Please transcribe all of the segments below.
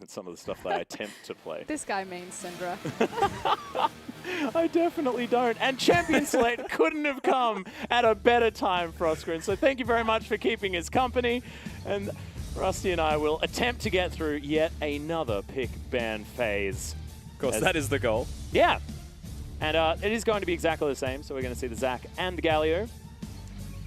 with some of the stuff that I attempt to play. This guy means Syndra. I definitely don't. And Champion Select couldn't have come at a better time, Frostgrin. So thank you very much for keeping us company. And Rusty and I will attempt to get through yet another pick ban phase. Of course, that is the goal. Yeah. And it is going to be exactly the same. So we're going to see the Zac and the Galio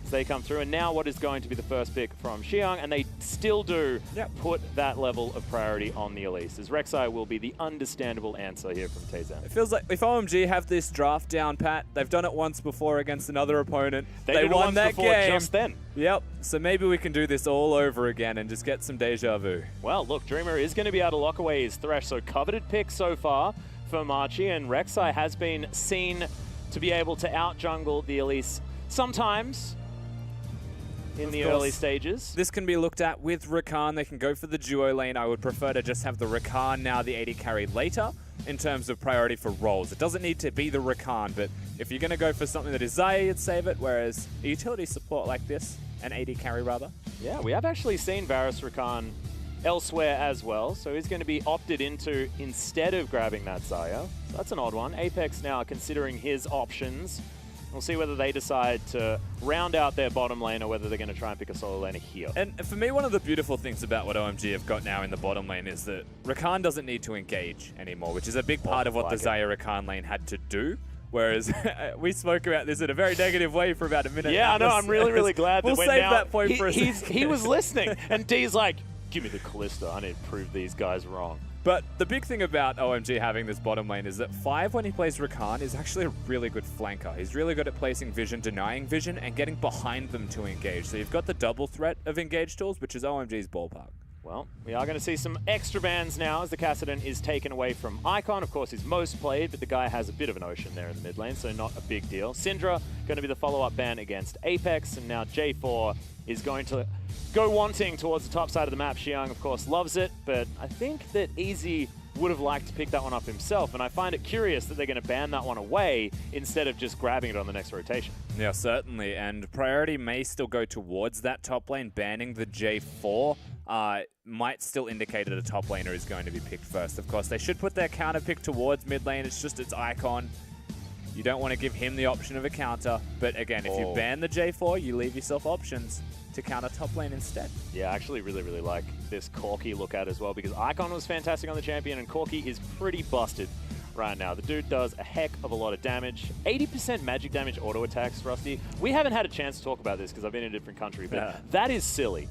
as they come through. And now what is going to be the first pick from Xiang. And they still do put that level of priority on the Elise, as Rek'Sai will be the understandable answer here from Tayzan. It feels like if OMG have this draft down pat, they've done it once before against another opponent. They won that game just then. Yep. So maybe we can do this all over again and just get some deja vu. Well, look, Dreamer is going to be able to lock away his Thresh. So coveted pick so far for Machi, and Rek'Sai has been seen to be able to out-jungle the Elise sometimes in the early stages. This can be looked at with Rakan. They can go for the duo lane. I would prefer to just have the Rakan now, the AD carry later, in terms of priority for roles. It doesn't need to be the Rakan, but if you're going to go for something that is Xayah, you'd save it, whereas a utility support like this, an AD carry rather. Yeah, we have actually seen Varus Rakan elsewhere as well, so he's going to be opted into instead of grabbing that Xayah. So that's an odd one. Apex now considering his options. We'll see whether they decide to round out their bottom lane or whether they're going to try and pick a solo laner here. And for me, one of the beautiful things about what OMG have got now in the bottom lane is that Rakan doesn't need to engage anymore, which is a big part of what the Xayah Rakan lane had to do. Whereas we spoke about this in a very negative way for about a minute. Yeah, I know. I'm really, really glad that we'll save that point for a second. He was listening, and D's like, give me the Kalista. I need to prove these guys wrong. But the big thing about OMG having this bottom lane is that 5, when he plays Rakan, is actually a really good flanker. He's really good at placing vision, denying vision, and getting behind them to engage. So you've got the double threat of engage tools, which is OMG's ballpark. Well, we are going to see some extra bans now as the Kassadin is taken away from Icon. Of course, he's most played, but the guy has a bit of an ocean there in the mid lane, so not a big deal. Syndra going to be the follow-up ban against Apex, and now J4 is going to go wanting towards the top side of the map. Xiang, of course, loves it, but I think that Easy would have liked to pick that one up himself, and I find it curious that they're going to ban that one away instead of just grabbing it on the next rotation. Yeah, certainly, and priority may still go towards that top lane. Banning the J4 might still indicate that a top laner is going to be picked first. Of course, they should put their counter pick towards mid lane. It's just its Icon. You don't want to give him the option of a counter, but again, if you ban the J4, you leave yourself options to counter top lane instead. Yeah, I actually really, really like this Corki look at as well, because Icon was fantastic on the champion, and Corki is pretty busted right now. The dude does a heck of a lot of damage. 80% magic damage auto attacks, Rusty. We haven't had a chance to talk about this because I've been in a different country, but that is silly.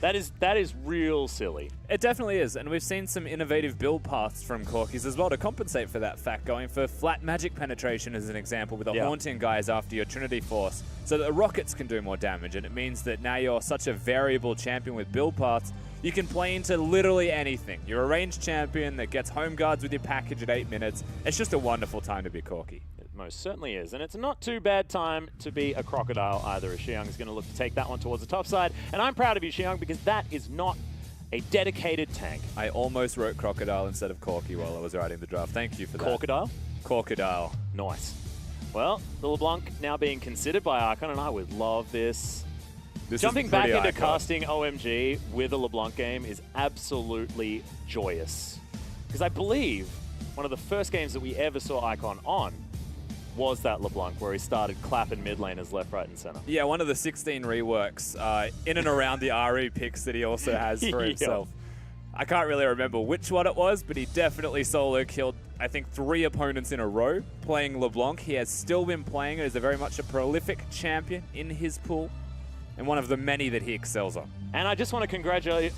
That is real silly. It definitely is, and we've seen some innovative build paths from Corkis as well to compensate for that fact, going for flat magic penetration as an example with the Haunting guys after your Trinity Force, so that the rockets can do more damage, and it means that now you're such a variable champion with build paths, you can play into literally anything. You're a ranged champion that gets home guards with your package at 8 minutes. It's just a wonderful time to be Corki. Most certainly is, and it's not too bad time to be a crocodile either, as Xiang is going to look to take that one towards the top side, and I'm proud of you, Xiang, because that is not a dedicated tank. I almost wrote crocodile instead of Corki while I was writing the draft. Thank you for that. Crocodile? Crocodile. Nice. Well, the LeBlanc now being considered by Icon, and I would love this. Jumping back into casting OMG with a LeBlanc game is absolutely joyous, because I believe one of the first games that we ever saw Icon on was that LeBlanc, where he started clapping mid laners left, right, and center. Yeah, one of the 16 reworks in and around the RE picks that he also has for himself. I can't really remember which one it was, but he definitely solo killed, I think, 3 opponents in a row playing LeBlanc. He has still been playing it as a very much a prolific champion in his pool, and one of the many that he excels on. And I just want to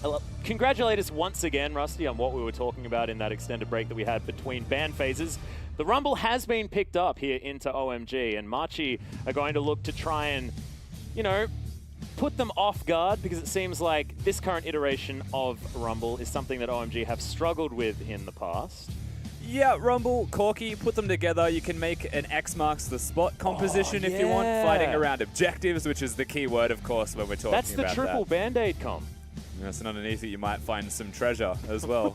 congratulate us once again, Rusty, on what we were talking about in that extended break that we had between ban phases. The Rumble has been picked up here into OMG, and Machi are going to look to try and, you know, put them off guard, because it seems like this current iteration of Rumble is something that OMG have struggled with in the past. Yeah, Rumble, Corki, put them together. You can make an X marks the spot composition if you want, fighting around objectives, which is the key word, of course, when we're talking about that. That's the triple Band-Aid comp. Yes, and underneath it you might find some treasure as well.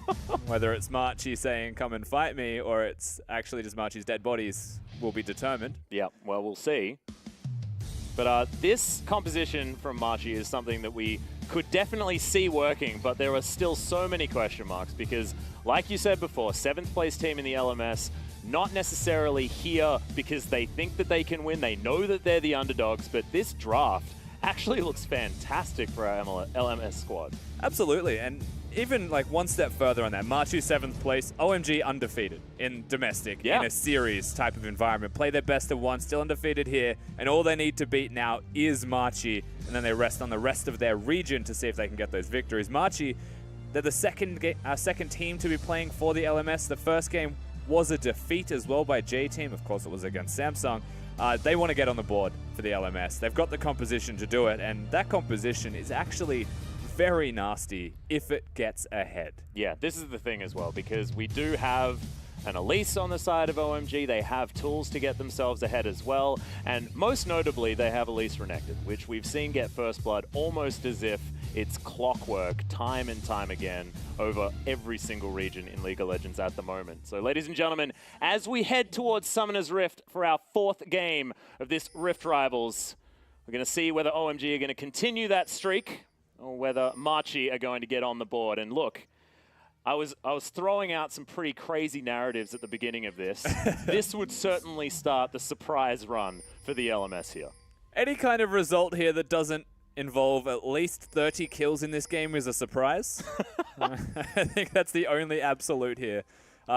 Whether it's Machi saying, come and fight me, or it's actually just Machi's dead bodies will be determined. Yeah, well, we'll see. But this composition from Machi is something that we could definitely see working, but there are still so many question marks because, like you said before, 7th place team in the LMS, not necessarily here because they think that they can win. They know that they're the underdogs, but this draft actually looks fantastic for our LMS squad. Absolutely, and even like one step further on that, Machi 7th place, OMG undefeated in domestic, in a series type of environment. Play their best of one, still undefeated here, and all they need to beat now is Machi, and then they rest on the rest of their region to see if they can get those victories. Machi, they're the second team to be playing for the LMS. The first game was a defeat as well by J-Team. Of course, it was against Samsung. They want to get on the board for the LMS. They've got the composition to do it, and that composition is actually very nasty if it gets ahead. Yeah, this is the thing as well, because we do have an Elise on the side of OMG. They have tools to get themselves ahead as well, and most notably, they have Elise Renekton, which we've seen get first blood almost as if it's clockwork time and time again over every single region in League of Legends at the moment. So ladies and gentlemen, as we head towards Summoner's Rift for our 4th game of this Rift Rivals, we're going to see whether OMG are going to continue that streak or whether Machi are going to get on the board. And look, I was throwing out some pretty crazy narratives at the beginning of this. This would certainly start the surprise run for the LMS here. Any kind of result here that doesn't involve at least 30 kills in this game is a surprise. I think that's the only absolute here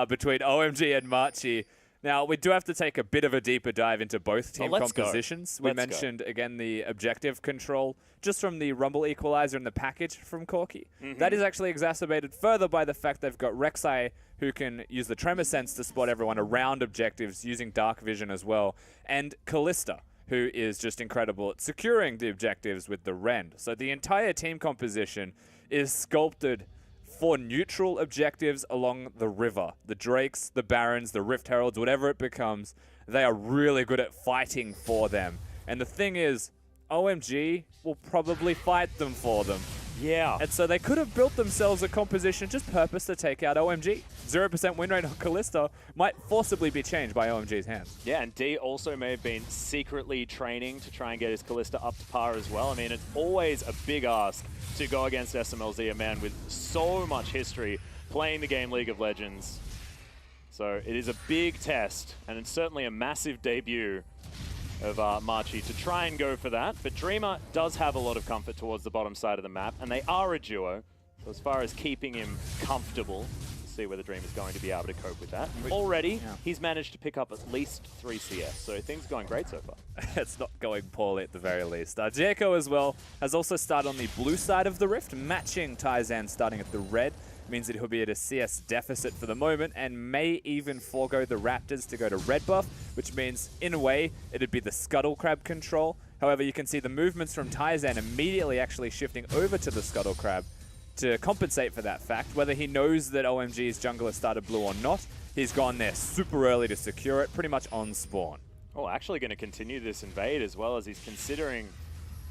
between OMG and Machi. Now, we do have to take a bit of a deeper dive into both team compositions. We mentioned, again, the objective control just from the Rumble Equalizer and the package from Corki. That is actually exacerbated further by the fact they've got Rek'Sai, who can use the Tremor Sense to spot everyone around objectives using Dark Vision as well, and Callista, who is just incredible at securing the objectives with the Rend. So the entire team composition is sculpted for neutral objectives along the river. The Drakes, the Barons, the Rift Heralds, whatever it becomes, they are really good at fighting for them. And the thing is, OMG will probably fight them for them. Yeah. And so they could have built themselves a composition just purpose to take out OMG. 0% win rate on Callista might forcibly be changed by OMG's hands. Yeah, and D also may have been secretly training to try and get his Callista up to par as well. I mean, it's always a big ask to go against SMLZ, a man with so much history playing the game League of Legends. So it is a big test, and it's certainly a massive debut of Machi to try and go for that. But Dreamer does have a lot of comfort towards the bottom side of the map, and they are a duo. So as far as keeping him comfortable, see whether Dreamer's going to be able to cope with that. Already, he's managed to pick up at least 3 CS, so things are going great so far. It's not going poorly at the very least. Jaco as well has also started on the blue side of the Rift, matching Taizan starting at the red. Means that he'll be at a CS deficit for the moment and may even forego the Raptors to go to red buff, which means, in a way, it'd be the Scuttle Crab control. However, you can see the movements from Taizan immediately actually shifting over to the Scuttle Crab to compensate for that fact. Whether he knows that OMG's jungler started blue or not, he's gone there super early to secure it, pretty much on spawn. Oh, actually going to continue this invade as well as he's considering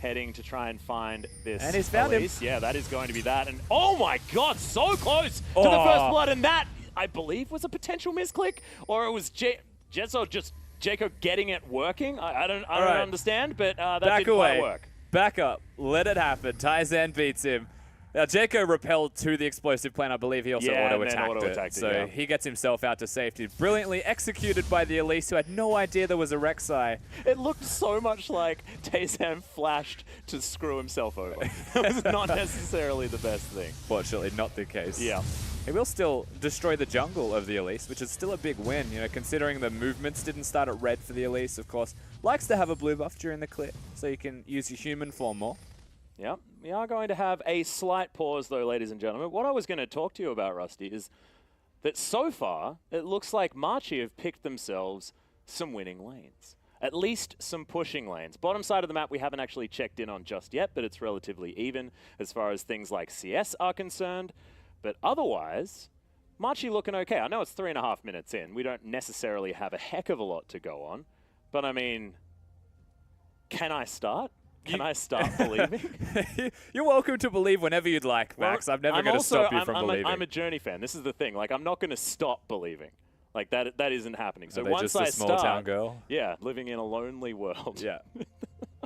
heading to try and find this. And he's found him. Yeah, that is going to be that. And oh my god, so close to the first blood. And that, I believe, was a potential misclick. Or it was Jaco getting it working. I don't understand, but that didn't quite work. Back up. Let it happen. Taizan beats him. Now, Jaco repelled to the explosive plane. I believe he also auto-attacked it. So he gets himself out to safety. Brilliantly executed by the Elise, who had no idea there was a Rek'Sai. It looked so much like Taizan flashed to screw himself over. That was not necessarily the best thing. Fortunately, not the case. Yeah. He will still destroy the jungle of the Elise, which is still a big win, you know, considering the movements didn't start at red for the Elise, of course. Likes to have a blue buff during the clear, so you can use your human form more. Yep, we are going to have a slight pause though, ladies and gentlemen. What I was going to talk to you about, Rusty, is that so far, it looks like Machi have picked themselves some winning lanes. At least some pushing lanes. Bottom side of the map we haven't actually checked in on just yet, but it's relatively even as far as things like CS are concerned. But otherwise, Machi looking okay. I know it's 3.5 minutes in. We don't necessarily have a heck of a lot to go on. But I mean, can I start? Can I start believing? You're welcome to believe whenever you'd like, Max. Well, I'm never going to stop you from believing. I'm a Journey fan. This is the thing. Like, I'm not going to stop believing. Like, that isn't happening. So once just I a small start, town girl? Yeah, living in a lonely world. Yeah.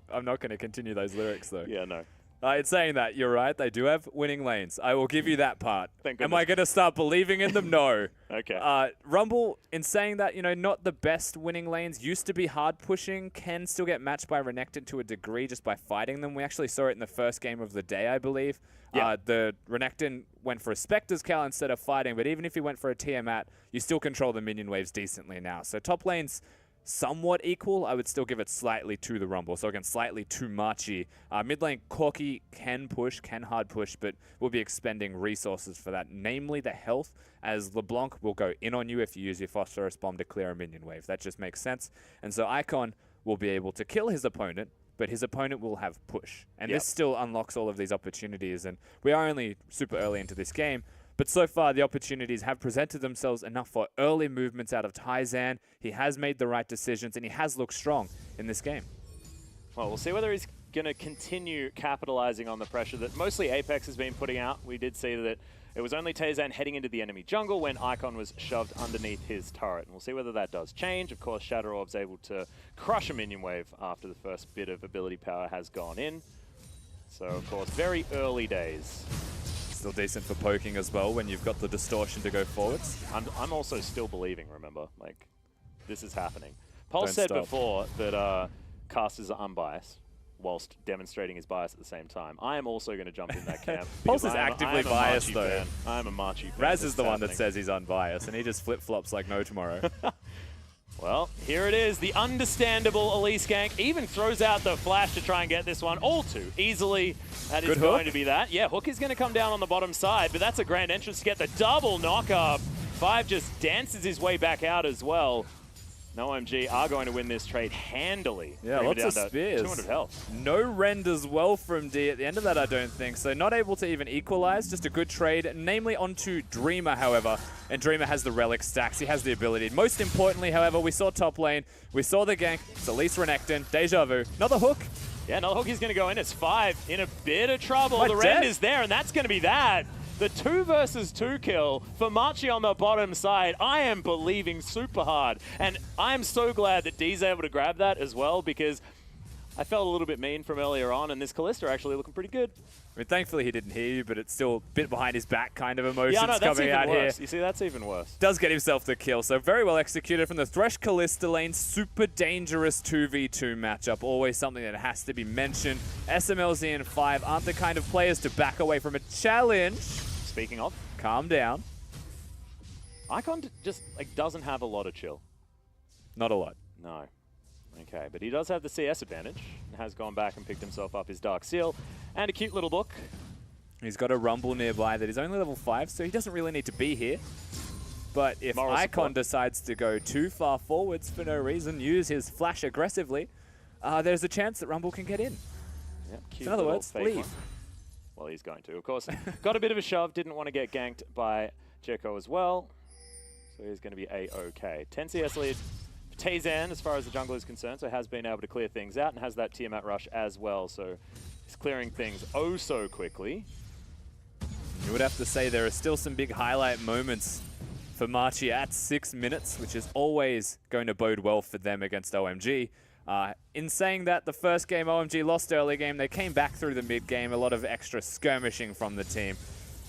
I'm not going to continue those lyrics, though. Yeah, no. In saying that, you're right. They do have winning lanes. I will give you that part. Thank Am I going to start believing in them? No. Okay. Rumble, in saying that, you know, not the best winning lanes, used to be hard pushing, can still get matched by Renekton to a degree just by fighting them. We actually saw it in the first game of the day, I believe. Yeah. The Renekton went for a Spectre's Cowl instead of fighting, but even if he went for a Tiamat, you still control the minion waves decently now. So top lane's somewhat equal. I would still give it slightly to the Rumble. So again, slightly to Machi. Mid lane, Corki can push, can hard push, but will be expending resources for that, namely the health, as LeBlanc will go in on you if you use your Phosphorus Bomb to clear a minion wave. That just makes sense. And so Icon will be able to kill his opponent, but his opponent will have push. And this still unlocks all of these opportunities. And we are only super early into this game, but so far the opportunities have presented themselves enough for early movements out of Taizan. He has made the right decisions, and he has looked strong in this game. Well, we'll see whether he's going to continue capitalizing on the pressure that mostly Apex has been putting out. We did see that it was only Taizan heading into the enemy jungle when Icon was shoved underneath his turret. And we'll see whether that does change. Of course, Shatter Orb's able to crush a minion wave after the first bit of ability power has gone in. So, of course, very early days. Still decent for poking as well when you've got the distortion to go forwards. I'm also still believing, remember. Like, this is happening. Pulse said before that casters are unbiased, whilst demonstrating his bias at the same time. I am also going to jump in that camp. Pulse is actively biased, though. I'm a Machi fan. Raz is the one that says he's unbiased, and he just flip-flops like no tomorrow. Well, here it is, the understandable Elise gank. Even throws out the flash to try and get this one all too easily. That is going to be that. Yeah, Hook is going to come down on the bottom side, but that's a grand entrance to get the double knock-up. 5 just dances his way back out as well. No OMG are going to win this trade handily. Yeah, lots of spears. 200 health. No rend as well from D at the end of that, I don't think. So not able to even equalize, just a good trade, namely onto Dreamer, however. And Dreamer has the relic stacks, he has the ability. Most importantly, however, we saw top lane, we saw the gank, it's Elise Renekton, Deja Vu, another Hook. Yeah, another Hook is going to go in. It's 5 in a bit of trouble. The rend is there, and that's going to be that. The 2 versus 2 kill for Machi on the bottom side. I am believing super hard. And I am so glad that D's able to grab that as well, because I felt a little bit mean from earlier on, and this Kalista actually looking pretty good. I mean, thankfully he didn't hear you, but it's still a bit behind his back kind of emotions coming out here. You see, that's even worse. Does get himself the kill, so very well executed from the Thresh Kalista lane. Super dangerous 2v2 matchup, always something that has to be mentioned. SMLZ and 5 aren't the kind of players to back away from a challenge. Speaking of, calm down. Icon just doesn't have a lot of chill. Not a lot. No. Okay, but he does have the CS advantage and has gone back and picked himself up his Dark Seal and a cute little book. He's got a Rumble nearby that is only level 5, so he doesn't really need to be here. But if Icon decides to go too far forwards for no reason, use his flash aggressively, there's a chance that Rumble can get in. Yep, cute. In other words, leave. Well, he's going to, of course. Got a bit of a shove, didn't want to get ganked by Jekko as well. So he's going to be A-OK. 10 CS lead for Taizan as far as the jungle is concerned, so has been able to clear things out and has that Tiamat rush as well. So he's clearing things oh so quickly. You would have to say there are still some big highlight moments for Machi at 6 minutes, which is always going to bode well for them against OMG. In saying that, the first game OMG lost early game, they came back through the mid game, a lot of extra skirmishing from the team.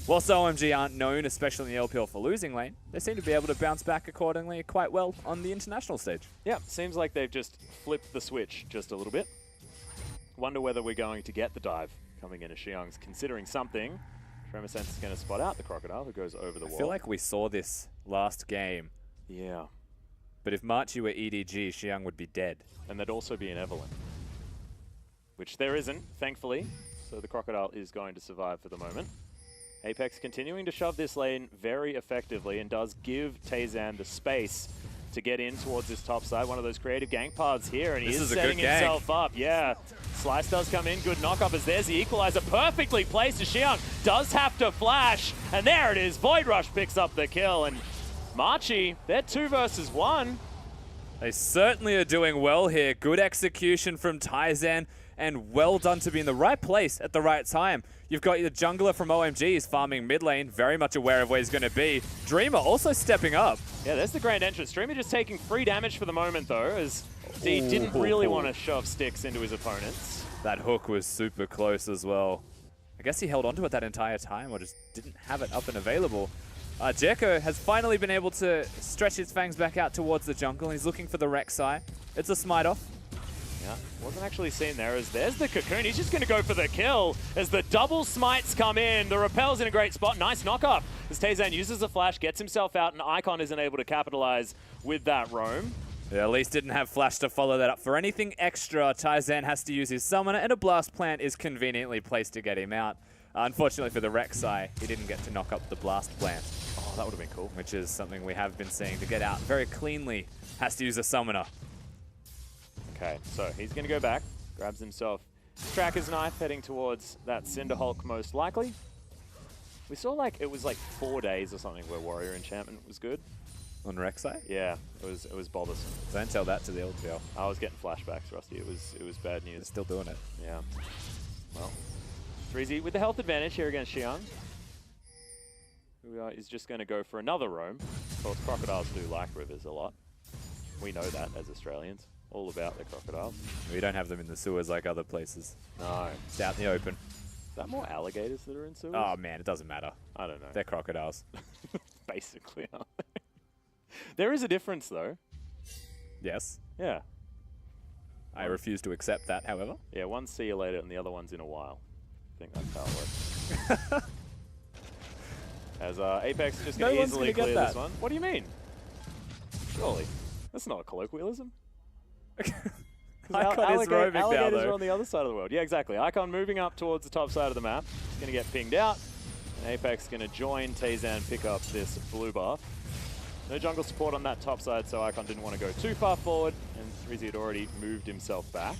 Whilst OMG aren't known, especially in the LPL, for losing lane, they seem to be able to bounce back accordingly quite well on the international stage. Yeah, seems like they've just flipped the switch just a little bit. Wonder whether we're going to get the dive coming in as Xiang's considering something. Tremor Sense is going to spot out the Crocodile who goes over the wall. I feel like we saw this last game. Yeah. But if Machi were EDG, Xiang would be dead. And there'd also be an Evelyn. Which there isn't, thankfully. So the Crocodile is going to survive for the moment. Apex continuing to shove this lane very effectively and does give Taizan the space to get in towards this top side. One of those creative gank paths here, and he is setting himself up. Yeah, Slice does come in, good knock-up as there's the equalizer. Perfectly placed as Xiang does have to flash, and there it is. Void Rush picks up the kill, and Machi, they're 2 versus 1. They certainly are doing well here. Good execution from Taizan, and well done to be in the right place at the right time. You've got the jungler from OMG, he's farming mid lane, very much aware of where he's going to be. Dreamer also stepping up. Yeah, there's the grand entrance. Dreamer just taking free damage for the moment, though, as D didn't really want to shove sticks into his opponents. That hook was super close as well. I guess he held onto it that entire time or just didn't have it up and available. Jekko has finally been able to stretch his fangs back out towards the jungle. He's looking for the Rek'Sai. It's a smite off. Yeah, wasn't actually seen there as there's the Cocoon. He's just going to go for the kill as the double smites come in. The Repel's in a great spot. Nice knock up as Tayzan uses the flash, gets himself out, and Icon isn't able to capitalize with that roam. Yeah, at least didn't have flash to follow that up. For anything extra, Tayzan has to use his summoner, and a blast plant is conveniently placed to get him out. Unfortunately for the Rek'Sai, he didn't get to knock up the blast plant. Oh, that would have been cool. Which is something we have been seeing to get out very cleanly. Has to use a summoner. Okay, so he's going to go back, grabs himself Tracker's Knife, heading towards that Cinder Hulk most likely. We saw like, it was like 4 days or something where Warrior Enchantment was good. On Rek'Sai? Yeah, it was bothersome. Don't tell that to the LPL. I was getting flashbacks, Rusty. It was bad news. They're still doing it. Yeah. Well, Freezy with the health advantage here against Xiang. Who is just going to go for another roam. Of course, crocodiles do like rivers a lot. We know that as Australians. All about the crocodiles. We don't have them in the sewers like other places. No. It's out in the open. Is that more alligators that are in sewers? Oh man, it doesn't matter. I don't know. They're crocodiles. Basically, aren't they? There is a difference though. Yes. Yeah. I refuse to accept that, however. Yeah, one's see you later and the other one's in a while. I think that's how it works. As Apex is just going to easily clear this one. What do you mean? Surely. That's not a colloquialism. Icon is roaming now, alligators though. are on the other side of the world. Yeah, exactly. Icon moving up towards the top side of the map. He's going to get pinged out. And Apex going to join Tayzan, pick up this blue buff. No jungle support on that top side, so Icon didn't want to go too far forward. And Rizzy had already moved himself back.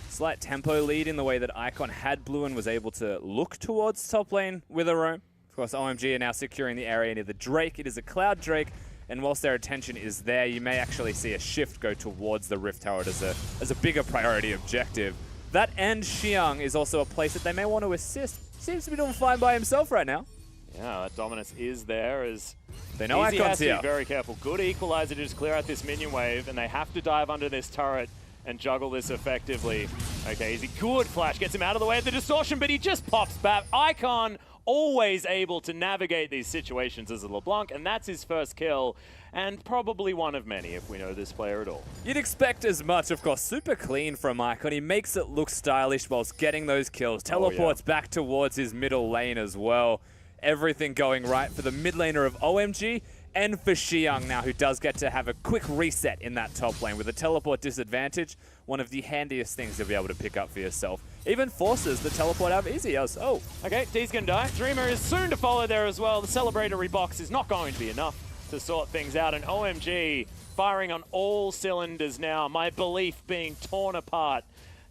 Slight tempo lead in the way that Icon had blue and was able to look towards top lane with a roam. Of course, OMG are now securing the area near the Drake. It is a Cloud Drake. And whilst their attention is there, you may actually see a shift go towards the Rift Tower as a bigger priority objective. That and Xiang is also a place that they may want to assist. Seems to be doing fine by himself right now. Yeah, that dominance is there as they know Easy Icon's has to here. be very careful. Good equalizer to just clear out this minion wave, and they have to dive under this turret and juggle this effectively. Okay, Easy, good flash, gets him out of the way of the distortion, but he just pops back. Icon always able to navigate these situations as a LeBlanc, and that's his first kill, and probably one of many if we know this player at all. You'd expect as much, of course. Super clean from Icon. He makes it look stylish whilst getting those kills. Teleports back towards his middle lane as well. Everything going right for the mid laner of OMG and for Xiang now, who does get to have a quick reset in that top lane with a teleport disadvantage. One of the handiest things you'll be able to pick up for yourself. Even forces the teleport out of Easy. Oh. Okay, D's gonna die. Dreamer is soon to follow there as well. The celebratory box is not going to be enough to sort things out, and OMG firing on all cylinders now. My belief being torn apart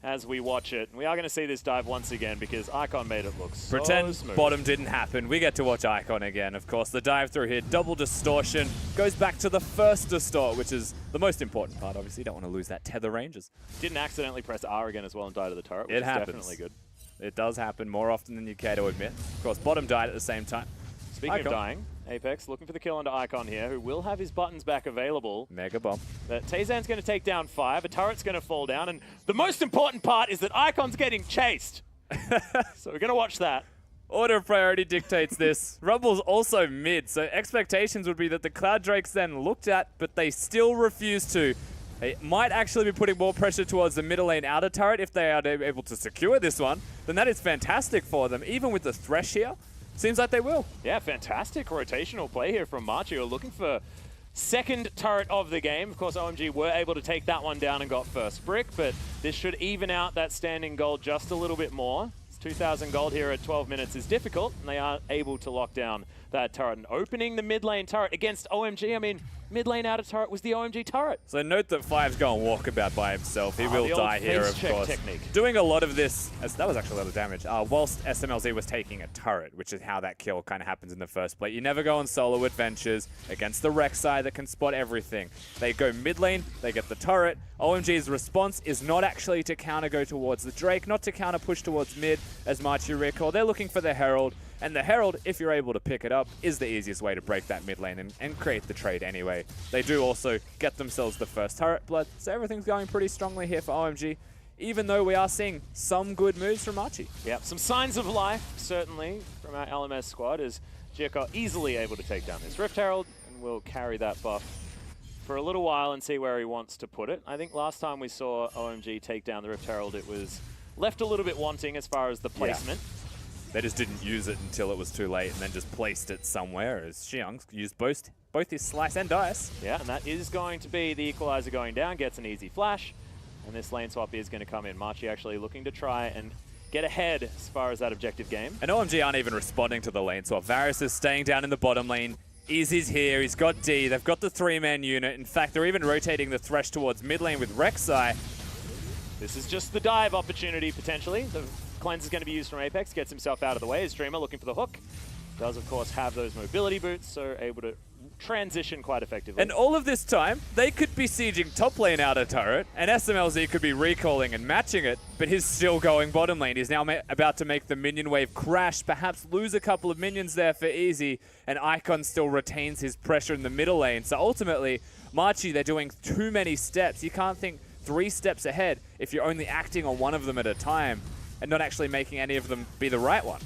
as we watch it. We are going to see this dive once again because Icon made it look so Pretend smooth. bottom didn't happen. We get to watch Icon again, of course. The dive through here, double distortion, goes back to the first distort, which is the most important part, obviously. You don't want to lose that tether ranges. Didn't accidentally press R again as well and die to the turret, which It happens. is definitely good. It does happen more often than you care to admit. Of course, bottom died at the same time. Speaking Icon. of dying, Apex looking for the kill onto Icon here, who will have his buttons back available. Mega bomb. That Tayzan's going to take down 5, a turret's going to fall down, and the most important part is that Icon's getting chased. So we're going to watch that. Order of priority dictates this. Rumble's also mid, so expectations would be that the Cloud Drake's then looked at, but they still refuse to. They might actually be putting more pressure towards the middle lane outer turret if they are able to secure this one. Then that is fantastic for them, even with the Thresh here. Seems like they will. Yeah, fantastic rotational play here from Machi, who are looking for second turret of the game. Of course, OMG were able to take that one down and got first brick, but this should even out that standing gold just a little bit more. 2,000 gold here at 12 minutes is difficult, and they are able to lock down that turret. And opening the mid lane turret against OMG, I mean, mid lane outer turret was the OMG turret. So note that Five's going walkabout by himself. He will die here, of course. Technique. Doing a lot of this, as that was actually a lot of damage, whilst SMLZ was taking a turret, which is how that kill kind of happens in the first place. You never go on solo adventures against the Rek'Sai that can spot everything. They go mid lane, they get the turret. OMG's response is not actually to counter go towards the Drake, not to counter push towards mid, as Machi recall. They're looking for the Herald. And the Herald, if you're able to pick it up, is the easiest way to break that mid lane and create the trade anyway. They do also get themselves the first turret blood, so everything's going pretty strongly here for OMG. even though we are seeing some good moves from Machi. Yep, some signs of life, certainly, from our LMS squad, as Giacomo easily able to take down this Rift Herald, and will carry that buff for a little while and see where he wants to put it. I think last time we saw OMG take down the Rift Herald, it was left a little bit wanting as far as the placement. Yeah. They just didn't use it until it was too late and then just placed it somewhere, as Xiang used both his slice and dice. Yeah, and that is going to be the equalizer going down, gets an easy flash. And this lane swap is going to come in. Machi actually looking to try and get ahead as far as that objective game. And OMG aren't even responding to the lane swap. Varus is staying down in the bottom lane. Easy's here. He's got D. They've got the 3-man unit. In fact, they're even rotating the Thresh towards mid lane with Rek'Sai. This is just the dive opportunity, potentially. The cleanse is going to be used from Apex. Gets himself out of the way. His Dreamer looking for the hook. Does, of course, have those mobility boots, so able to transition quite effectively. And all of this time, they could be sieging top lane outer turret, and SMLZ could be recalling and matching it, but he's still going bottom lane. He's now about to make the minion wave crash, perhaps lose a couple of minions there for Easy, and Icon still retains his pressure in the middle lane. So ultimately, Machi, they're doing too many steps. You can't think 3 steps ahead if you're only acting on one of them at a time and not actually making any of them be the right one.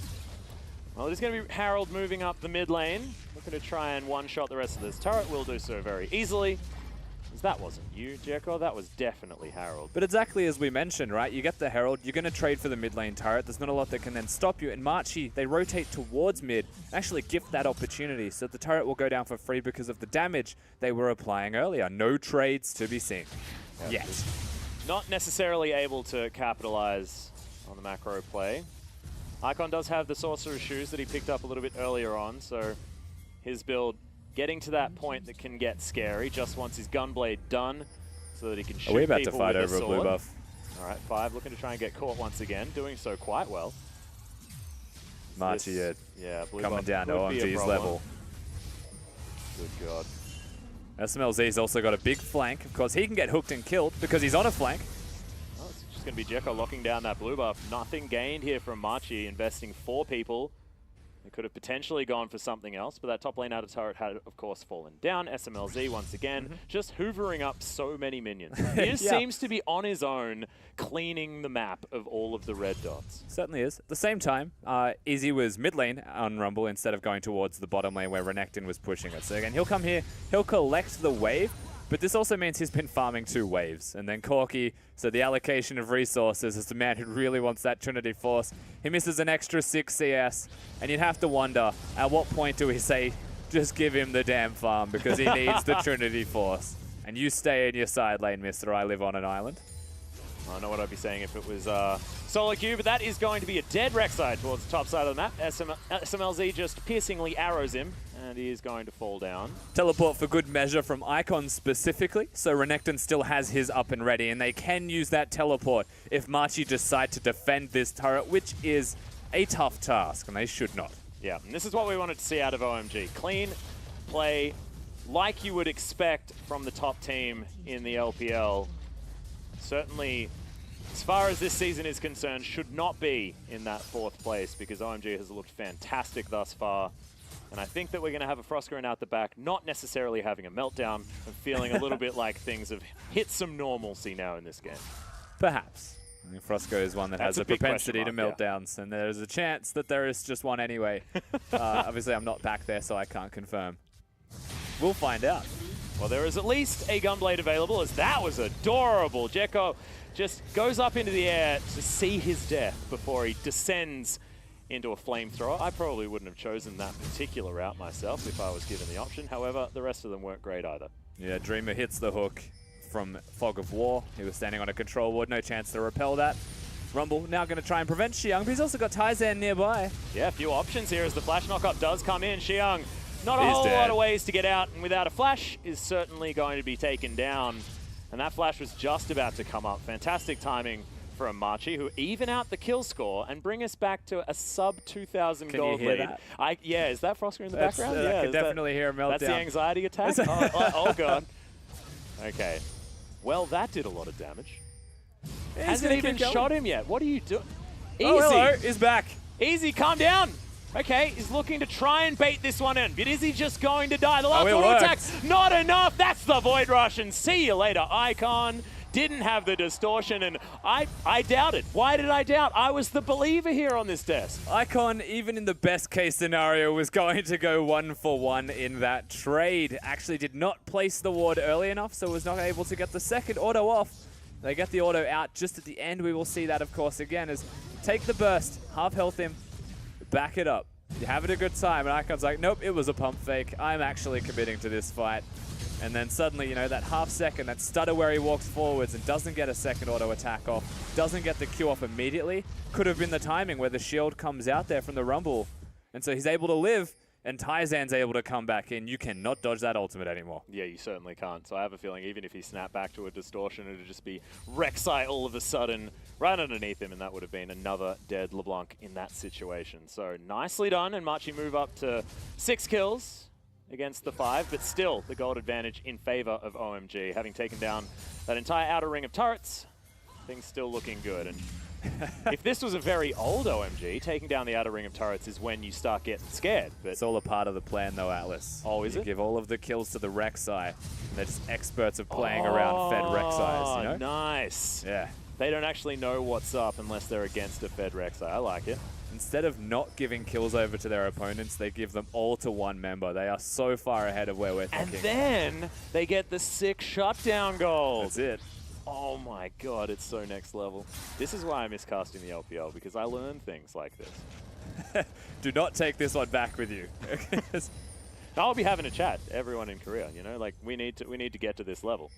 Well, it is going to be Harold moving up the mid lane, looking to try and one-shot the rest of this turret. Will do so very easily. As that wasn't you, Jericho. That was definitely Harold. But exactly as we mentioned, right? You get the Herald, you're going to trade for the mid lane turret. There's not a lot that can then stop you. And Machi, they rotate towards mid, actually gift that opportunity. So the turret will go down for free because of the damage they were applying earlier. No trades to be seen yet. Not necessarily able to capitalize on the macro play. Icon does have the Sorcerer's Shoes that he picked up a little bit earlier on, so his build getting to that point that can get scary. Just wants his Gunblade done so that he can shoot people with a sword. Are we about to fight over a blue buff? All right, 5 looking to try and get caught once again, doing so quite well. Machi, yeah, blue coming buff down to OMG's level. Good God. SMLZ's also got a big flank. Of course, he can get hooked and killed because he's on a flank. It's going to be Jekko locking down that blue buff. Nothing gained here from Machi, investing 4 people. They could have potentially gone for something else, but that top lane outer turret had, of course, fallen down. SMLZ, once again, just hoovering up so many minions. He just seems to be on his own, cleaning the map of all of the red dots. Certainly is. At the same time, Easy was mid lane on Rumble instead of going towards the bottom lane where Renekton was pushing it. So again, he'll come here, he'll collect the wave, but this also means he's been farming 2 waves. And then Corki, so the allocation of resources as the man who really wants that Trinity Force, he misses an extra 6 CS. And you'd have to wonder, at what point do we say, just give him the damn farm because he needs the Trinity Force. And you stay in your side lane, mister. I live on an island. I don't know what I'd be saying if it was solo queue, but that is going to be a dead Rek'Sai towards the top side of the map. SMLZ just piercingly arrows him, and he is going to fall down. Teleport for good measure from Icon specifically, so Renekton still has his up and ready, and they can use that teleport if Machi decide to defend this turret, which is a tough task, and they should not. Yeah, and this is what we wanted to see out of OMG. Clean play, like you would expect from the top team in the LPL. Certainly, as far as this season is concerned, should not be in that 4th place because OMG has looked fantastic thus far. And I think that we're going to have a Froscarin out the back, not necessarily having a meltdown and feeling a little bit like things have hit some normalcy now in this game. Perhaps. I mean, Frosco is one that has a propensity to meltdowns, and there's a chance that there is just one anyway. Obviously, I'm not back there, so I can't confirm. We'll find out. Well, there is at least a Gunblade available, as that was adorable. Jekko just goes up into the air to see his death before he descends into a flamethrower. I probably wouldn't have chosen that particular route myself if I was given the option. However, the rest of them weren't great either. Yeah, Dreamer hits the hook from Fog of War. He was standing on a control ward, no chance to repel that. Rumble now going to try and prevent Xiang, but he's also got Taizan nearby. Yeah, a few options here as the flash knockup does come in. Xiang, not a whole lot of ways to get out, and without a flash is certainly going to be taken down. And that flash was just about to come up. Fantastic timing from Machi, who even out the kill score and bring us back to a sub 2,000 gold lead. That? Yeah, is that Froscarin in the background? Yeah, I can that, definitely hear a meltdown. That's the anxiety attack? oh, God. Okay. Well, that did a lot of damage. Hasn't even shot him yet. What are you doing? Easy. Oh, hello. He's back. Easy, calm down. Okay, he's looking to try and bait this one in, but is he just going to die? The last auto attack, not enough. That's the Void Rush, and see you later, Icon. didn't have the distortion, and I doubted. Why did I doubt? I was the believer here on this desk. Icon, even in the best case scenario, was going to go 1-for-1 in that trade. Actually did not place the ward early enough, so was not able to get the second auto off. They get the auto out just at the end. We will see that, of course, again, as take the burst, half health him, back it up. You're having a good time, and Icon's like, nope, it was a pump fake. I'm actually committing to this fight. And then suddenly, you know, that half second, that stutter where he walks forwards and doesn't get a second auto attack off, doesn't get the Q off immediately, could have been the timing where the shield comes out there from the Rumble. And so he's able to live, and Taizan's able to come back in. You cannot dodge that ultimate anymore. Yeah, you certainly can't. So I have a feeling even if he snapped back to a distortion, it would just be Rek'Sai all of a sudden right underneath him, and that would have been another dead LeBlanc in that situation. So nicely done, and Machi move up to 6 kills against the 5, but still the gold advantage in favor of OMG. Having taken down that entire outer ring of turrets, things still looking good. And if this was a very old OMG, taking down the outer ring of turrets is when you start getting scared. But it's all a part of the plan, though, Atlas. Oh, is it? You give all of the kills to the Rek'Sai. They're just experts of playing around fed Rek'Sais, you know? Nice. Yeah. They don't actually know what's up unless they're against a fed Rek'Sai. I like it. Instead of not giving kills over to their opponents, they give them all to one member. They are so far ahead of where we're thinking. And then they get the sick shutdown goal. That's it. Oh my god, it's so next level. This is why I miss casting the LPL, because I learn things like this. Do not take this one back with you. I'll be having a chat, everyone in Korea, you know, like we need to get to this level.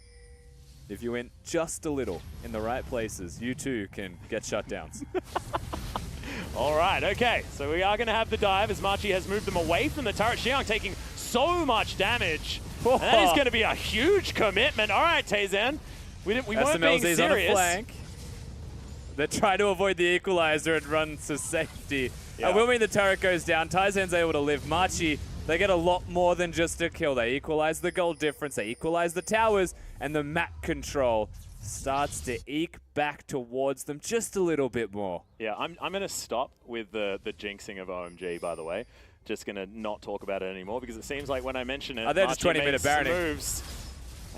If you went just a little in the right places, you too can get shutdowns. All right, okay, so we are going to have the dive as Machi has moved them away from the turret. Xiang taking so much damage. And that is going to be a huge commitment. All right, Taizan. We weren't being serious. On the flank. They're trying to avoid the equalizer and run to safety. Yeah. When the turret goes down, Taizan's able to live. Machi, they get a lot more than just a kill. They equalize the gold difference, they equalize the towers, and the map control starts to eke back towards them just a little bit more. Yeah, I'm going to stop with the jinxing of OMG, by the way. Just going to not talk about it anymore, because it seems like when I mention it, they're just 20-minute baroning moves.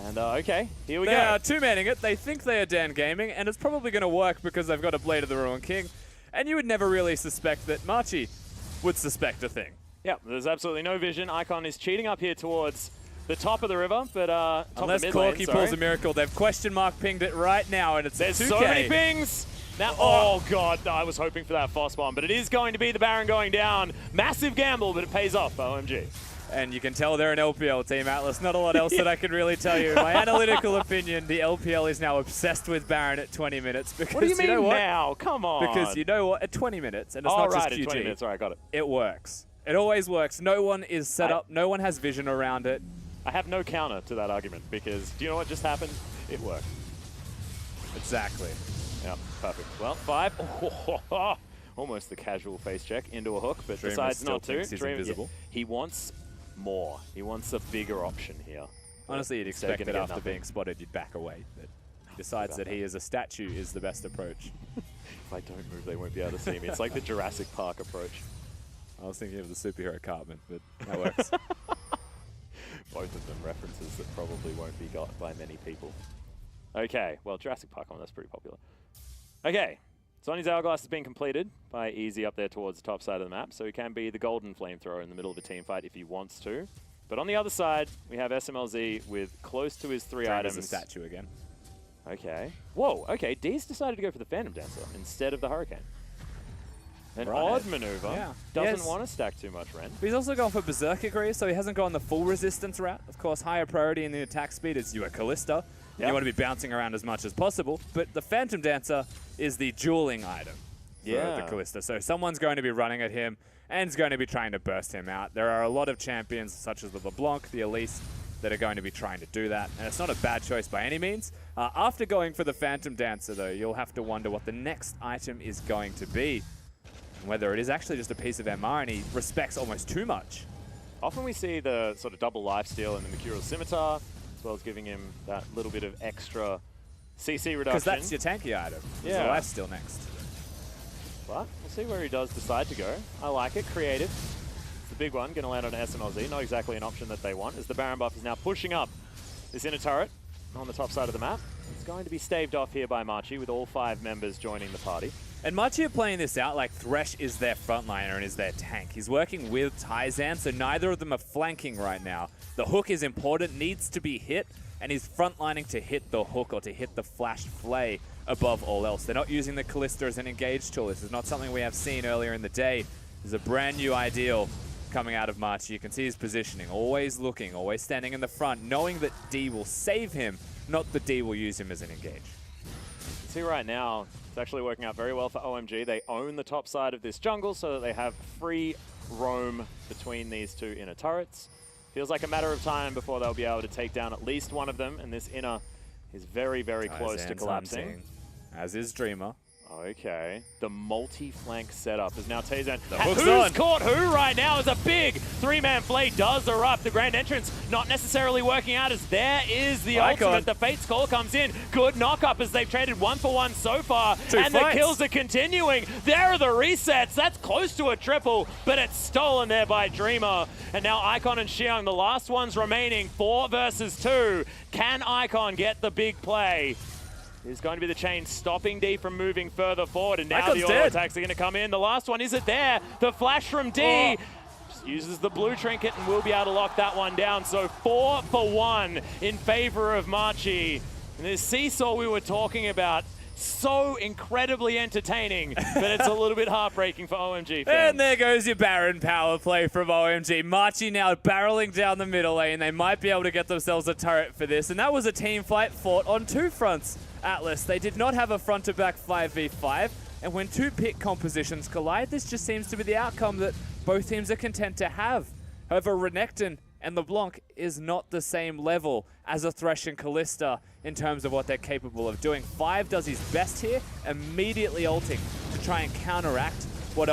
And okay, here we go. They are two-manning it. They think they are Dan Gaming, and it's probably going to work because they've got a Blade of the Ruined King. And you would never really suspect that Machi would suspect a thing. Yeah, there's absolutely no vision. Icon is cheating up here towards the top of the river, but unless Corky pulls a miracle, they've question mark pinged it right now, and it's there's 2K. So many pings. Now, oh god, I was hoping for that Foss bomb, but it is going to be the Baron going down. Massive gamble, but it pays off. OMG. And you can tell they're an LPL team, Atlas. Not a lot else that I can really tell you. In my analytical opinion, the LPL is now obsessed with Baron at 20 minutes. Because, what do you mean know what? now? Come on. Because you know what? At 20 minutes, and it's not just QG. At 20 minutes. All right, got it. It works. It always works. No one is set up. No one has vision around it. I have no counter to that argument, because do you know what just happened? It worked. Exactly. Yeah, perfect. Well, 5. Almost the casual face check into a hook, but Dreamer decides not to. He's invisible. He wants more. He wants a bigger option here. Honestly, you'd expect that after being spotted, you'd back away. But he decides that he as a statue is the best approach. If I don't move, they won't be able to see me. It's like the Jurassic Park approach. I was thinking of the superhero Cartman, but that works. Both of them references that probably won't be got by many people. Okay, well, Jurassic Park one, that's pretty popular. Okay, Sonny's Hourglass has been completed by Easy up there towards the top side of the map, so he can be the golden flamethrower in the middle of a team fight if he wants to. But on the other side, we have SMLZ with close to his 3 items. A statue again. Okay. Whoa, okay, D's decided to go for the Phantom Dancer instead of the Hurricane. An odd maneuver. Yeah. Doesn't want to stack too much Ren. But he's also gone for Berserker, so he hasn't gone the full resistance route. Of course, higher priority in the attack speed is you are Callista. Yep. You want to be bouncing around as much as possible. But the Phantom Dancer is the dueling item for the Callista. So someone's going to be running at him and is going to be trying to burst him out. There are a lot of champions, such as the LeBlanc, the Elise, that are going to be trying to do that. And it's not a bad choice by any means. After going for the Phantom Dancer, though, you'll have to wonder what the next item is going to be. Whether it is actually just a piece of MR and he respects almost too much. Often we see the sort of double lifesteal in the Mercurial Scimitar, as well as giving him that little bit of extra CC reduction. Because that's your tanky item. Yeah. The lifesteal next. But we'll see where he does decide to go. I like it. Creative. It's the big one. Going to land on an SMLZ. Not exactly an option that they want, as the Baron buff is now pushing up this inner turret. on the top side of the map. It's going to be staved off here by Machi with all 5 members joining the party. And Machi are playing this out like Thresh is their frontliner and is their tank. He's working with Taizan, so neither of them are flanking right now. The hook is important, needs to be hit, and he's frontlining to hit the hook or to hit the flash flay above all else. They're not using the Kalista as an engage tool. This is not something we have seen earlier in the day. This is a brand new ideal coming out of Machi. You can see his positioning, always looking, always standing in the front, knowing that D will save him, not that D will use him as an engage. You see right now, it's actually working out very well for OMG. They own the top side of this jungle so that they have free roam between these 2 inner turrets. Feels like a matter of time before they'll be able to take down at least one of them, and this inner is very, very close to collapsing. Hunting, as is Dreamer. Okay, the multi-flank setup is now Taizan. The hook's who's on. caught who right now is a big 3-man flay does erupt. The grand entrance not necessarily working out as there is the ultimate. The Fate's Call comes in. Good knock-up as they've traded 1-for-1 so far. And the kills are continuing. There are the resets. That's close to a triple, but it's stolen there by Dreamer. And now Icon and Xiang, the last ones remaining, 4 versus 2. Can Icon get the big play? Is going to be the chain stopping D from moving further forward, and now Icon's the auto attacks are going to come in. The last one, is it there? The flash from D just uses the blue trinket and will be able to lock that one down. So 4-for-1 in favor of Machi. And this seesaw we were talking about, so incredibly entertaining, but it's a little bit heartbreaking for OMG fans. And there goes your Baron power play from OMG. Machi now barreling down the middle lane. They might be able to get themselves a turret for this. And that was a team fight fought on 2 fronts. Atlas, they did not have a front-to-back 5v5. And when 2 pick compositions collide, this just seems to be the outcome that both teams are content to have. However, Renekton and LeBlanc is not the same level as a Thresh and Kalista in terms of what they're capable of doing. 5 does his best here, immediately ulting to try and counteract what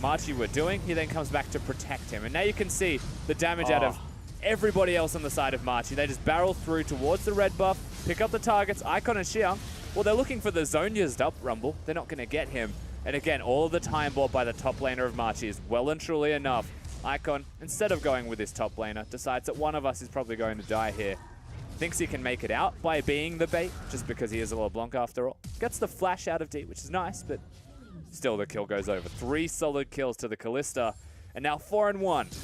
Machi were doing. He then comes back to protect him. And now you can see the damage out of everybody else on the side of Machi. They just barrel through towards the red buff, pick up the targets. Icon and Xiang, well, they're looking for the zone used up Rumble. They're not going to get him. And again, all of the time bought by the top laner of Machi is well and truly enough. Icon, instead of going with his top laner, decides that one of us is probably going to die here. Thinks he can make it out by being the bait, just because he is a LeBlanc after all. Gets the flash out of D, which is nice, but still the kill goes over. 3 solid kills to the Kalista, and now 4-1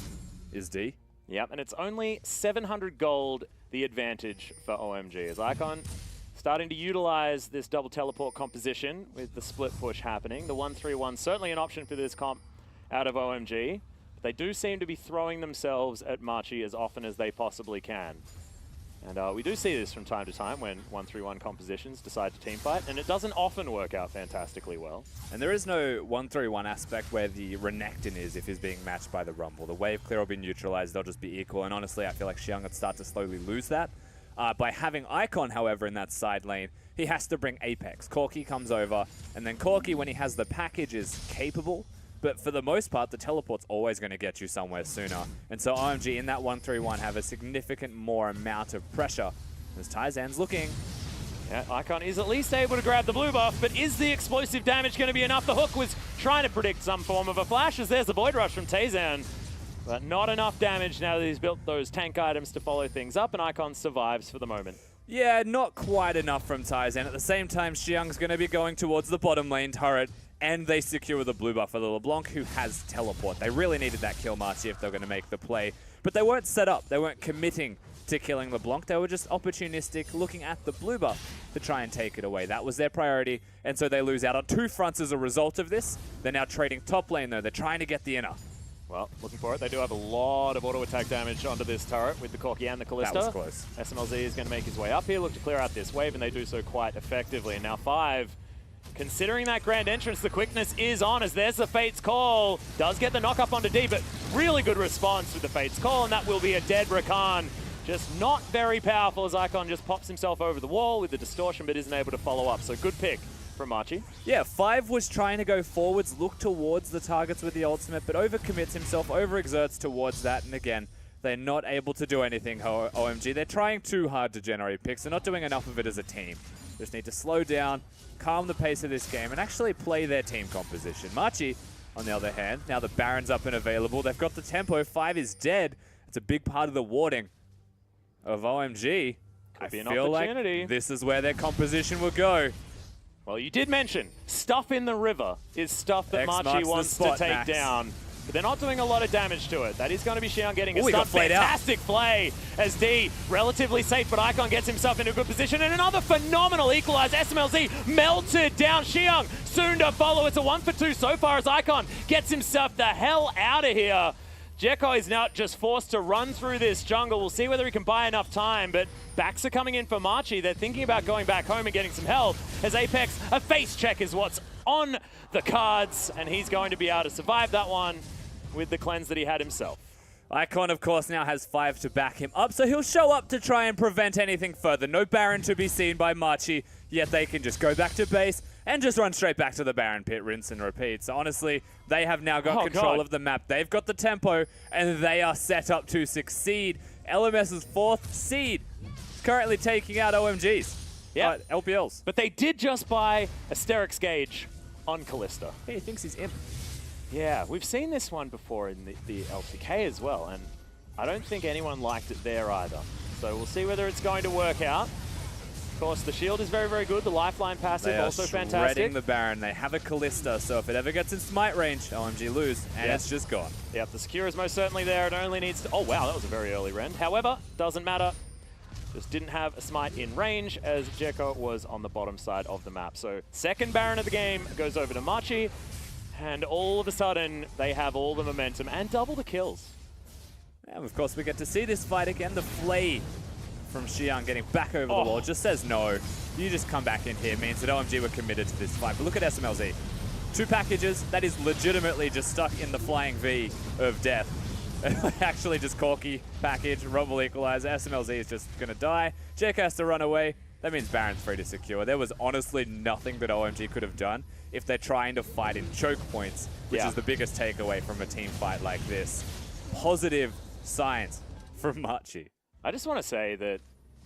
is D. Yep, and it's only 700 gold the advantage for OMG, as Icon starting to utilize this double teleport composition with the split push happening. The 1-3-1 certainly an option for this comp out of OMG. They do seem to be throwing themselves at Machi as often as they possibly can. And we do see this from time to time when 1-3-1 compositions decide to teamfight, and it doesn't often work out fantastically well. And there is no 1-3-1 aspect where the Renekton is if he's being matched by the Rumble. The wave clear will be neutralized, they'll just be equal, and honestly I feel like Xiang would start to slowly lose that. By having Icon, however, in that side lane, he has to bring Apex. Corki comes over, and then Corki, when he has the package, is capable. But for the most part, the teleport's always going to get you somewhere sooner. And so OMG in that 1-3-1 have a significant more amount of pressure. As Taizan's looking. Yeah, Icon is at least able to grab the blue buff, but is the explosive damage going to be enough? The hook was trying to predict some form of a flash, as there's the Void Rush from Taizan. But not enough damage now that he's built those tank items to follow things up, and Icon survives for the moment. Yeah, not quite enough from Taizan. At the same time, Xiang's going to be going towards the bottom lane turret. And they secure the blue buff for the LeBlanc, who has teleport. They really needed that kill, Machi, if they're going to make the play. But they weren't set up. They weren't committing to killing LeBlanc. They were just opportunistic, looking at the blue buff to try and take it away. That was their priority, and so they lose out on 2 fronts as a result of this. They're now trading top lane, though. They're trying to get the inner. Well, looking for it. They do have a lot of auto-attack damage onto this turret with the Corki and the Kalista. That was close. SMLZ is going to make his way up here, look to clear out this wave, and they do so quite effectively. And now 5... considering that grand entrance, the quickness is on, as there's the Fate's Call. Does get the knock-up onto D, but really good response with the Fate's Call, and that will be a dead Rakan. Just not very powerful as Icon just pops himself over the wall with the distortion, but isn't able to follow up. So good pick from Machi. Yeah, 5 was trying to go forwards, look towards the targets with the ultimate, but overcommits himself, overexerts towards that, and again, they're not able to do anything, OMG. They're trying too hard to generate picks. They're not doing enough of it as a team. Just need to slow down, calm the pace of this game, and actually play their team composition. Machi, on the other hand, now the Baron's up and available. They've got the tempo. 5 is dead. It's a big part of the warding of OMG. Could be an feel opportunity. like this is where their composition will go. Well, you did mention stuff in the river is stuff that Machi wants to take down. But they're not doing a lot of damage to it. That is going to be Xiang getting a stun. Fantastic play as D, relatively safe, but Icon gets himself into a good position. And another phenomenal equalize. SMLZ melted down Xiang. Soon to follow. It's a 1 for 2 so far as Icon gets himself the hell out of here. Jekko is now just forced to run through this jungle. We'll see whether he can buy enough time, but backs are coming in for Machi. They're thinking about going back home and getting some help as Apex, a face check is what's on the cards, and he's going to be able to survive that one with the cleanse that he had himself. Icon, of course, now has 5 to back him up, so he'll show up to try and prevent anything further. No Baron to be seen by Machi, yet they can just go back to base and just run straight back to the Baron pit, rinse and repeat. So honestly, they have now got control of the map. They've got the tempo, and they are set up to succeed. LMS's 4th seed is currently taking out OMGs. Yeah, LPLs. But they did just buy Asterix Gauge on Kalista. He thinks he's imp. Yeah, we've seen this one before in the LCK as well, and I don't think anyone liked it there either. So we'll see whether it's going to work out. Of course, the shield is very, very good. The lifeline passive also fantastic. They are shredding the Baron. They have a Kalista, so if it ever gets in smite range, OMG lose, and it's just gone. Yep, the secure is most certainly there. It only needs to... Oh, wow, that was a very early rend. However, doesn't matter. Just didn't have a smite in range as Jekko was on the bottom side of the map. So second Baron of the game goes over to Machi. And all of a sudden, they have all the momentum and double the kills. And of course, we get to see this fight again. The flay from Xiang getting back over the wall just says no. You just come back in here means that OMG were committed to this fight. But look at SMLZ. 2 packages, that is legitimately just stuck in the flying V of death. Actually just Corky package, Rumble equalizer. SMLZ is just going to die. Jekko has to run away. That means Baron's free to secure. There was honestly nothing that OMG could have done if they're trying to fight in choke points, which is the biggest takeaway from a team fight like this. Positive signs from Machi. I just want to say that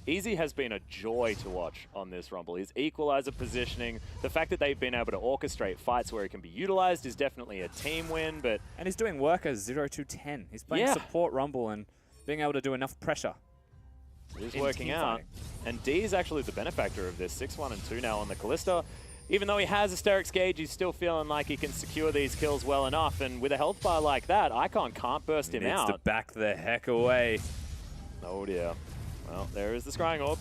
Easy has been a joy to watch on this Rumble. His equalizer positioning, the fact that they've been able to orchestrate fights where he can be utilized is definitely a team win, but... And he's doing work as 0-10. He's playing support Rumble and being able to do enough pressure. It is working out. And D is actually the benefactor of this. 6-1 and 2 now on the Kalista. Even though he has Asterix Gauge, he's still feeling like he can secure these kills well enough. And with a health bar like that, Icon can't burst him out. Needs to back the heck away. Oh dear. Well, there is the Scrying Orb.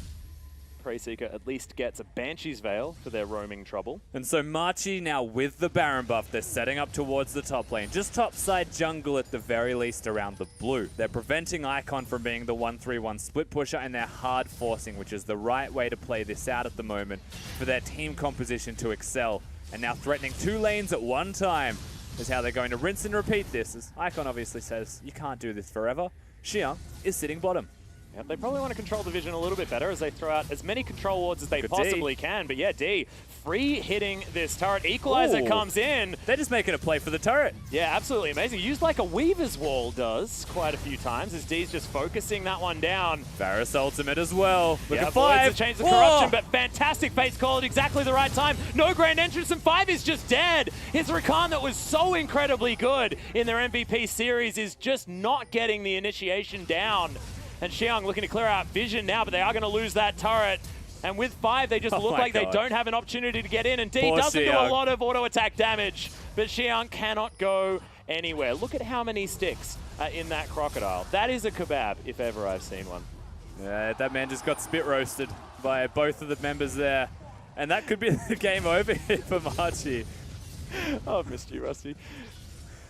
Preyseeker at least gets a Banshee's Veil for their roaming trouble. And so Machi now with the Baron buff, they're setting up towards the top lane. Just topside jungle at the very least around the blue. They're preventing Icon from being the 1-3-1 split pusher, and they're hard forcing, which is the right way to play this out at the moment for their team composition to excel. And now threatening 2 lanes at one time is how they're going to rinse and repeat this. As Icon obviously says, you can't do this forever. Xiang is sitting bottom. Yep, they probably want to control the vision a little bit better as they throw out as many control wards as they possibly can. But yeah, D, free hitting this turret. Equalizer comes in. They're just making a play for the turret. Yeah, absolutely amazing. Used like a Weaver's Wall does quite a few times as D's just focusing that one down. Varus ultimate as well. Look at 5. To change the corruption, but fantastic face call at exactly the right time. No grand entrance, and 5 is just dead. His Rakan that was so incredibly good in their MVP series is just not getting the initiation down. And Xiang looking to clear out vision now, but they are going to lose that turret. And with 5, they just look like they don't have an opportunity to get in. And D doesn't do a lot of auto-attack damage, but Xiang cannot go anywhere. Look at how many sticks are in that crocodile. That is a kebab, if ever I've seen one. Yeah, that man just got spit roasted by both of the members there. And that could be the game over here for Machi. Oh, I've missed you, Rusty.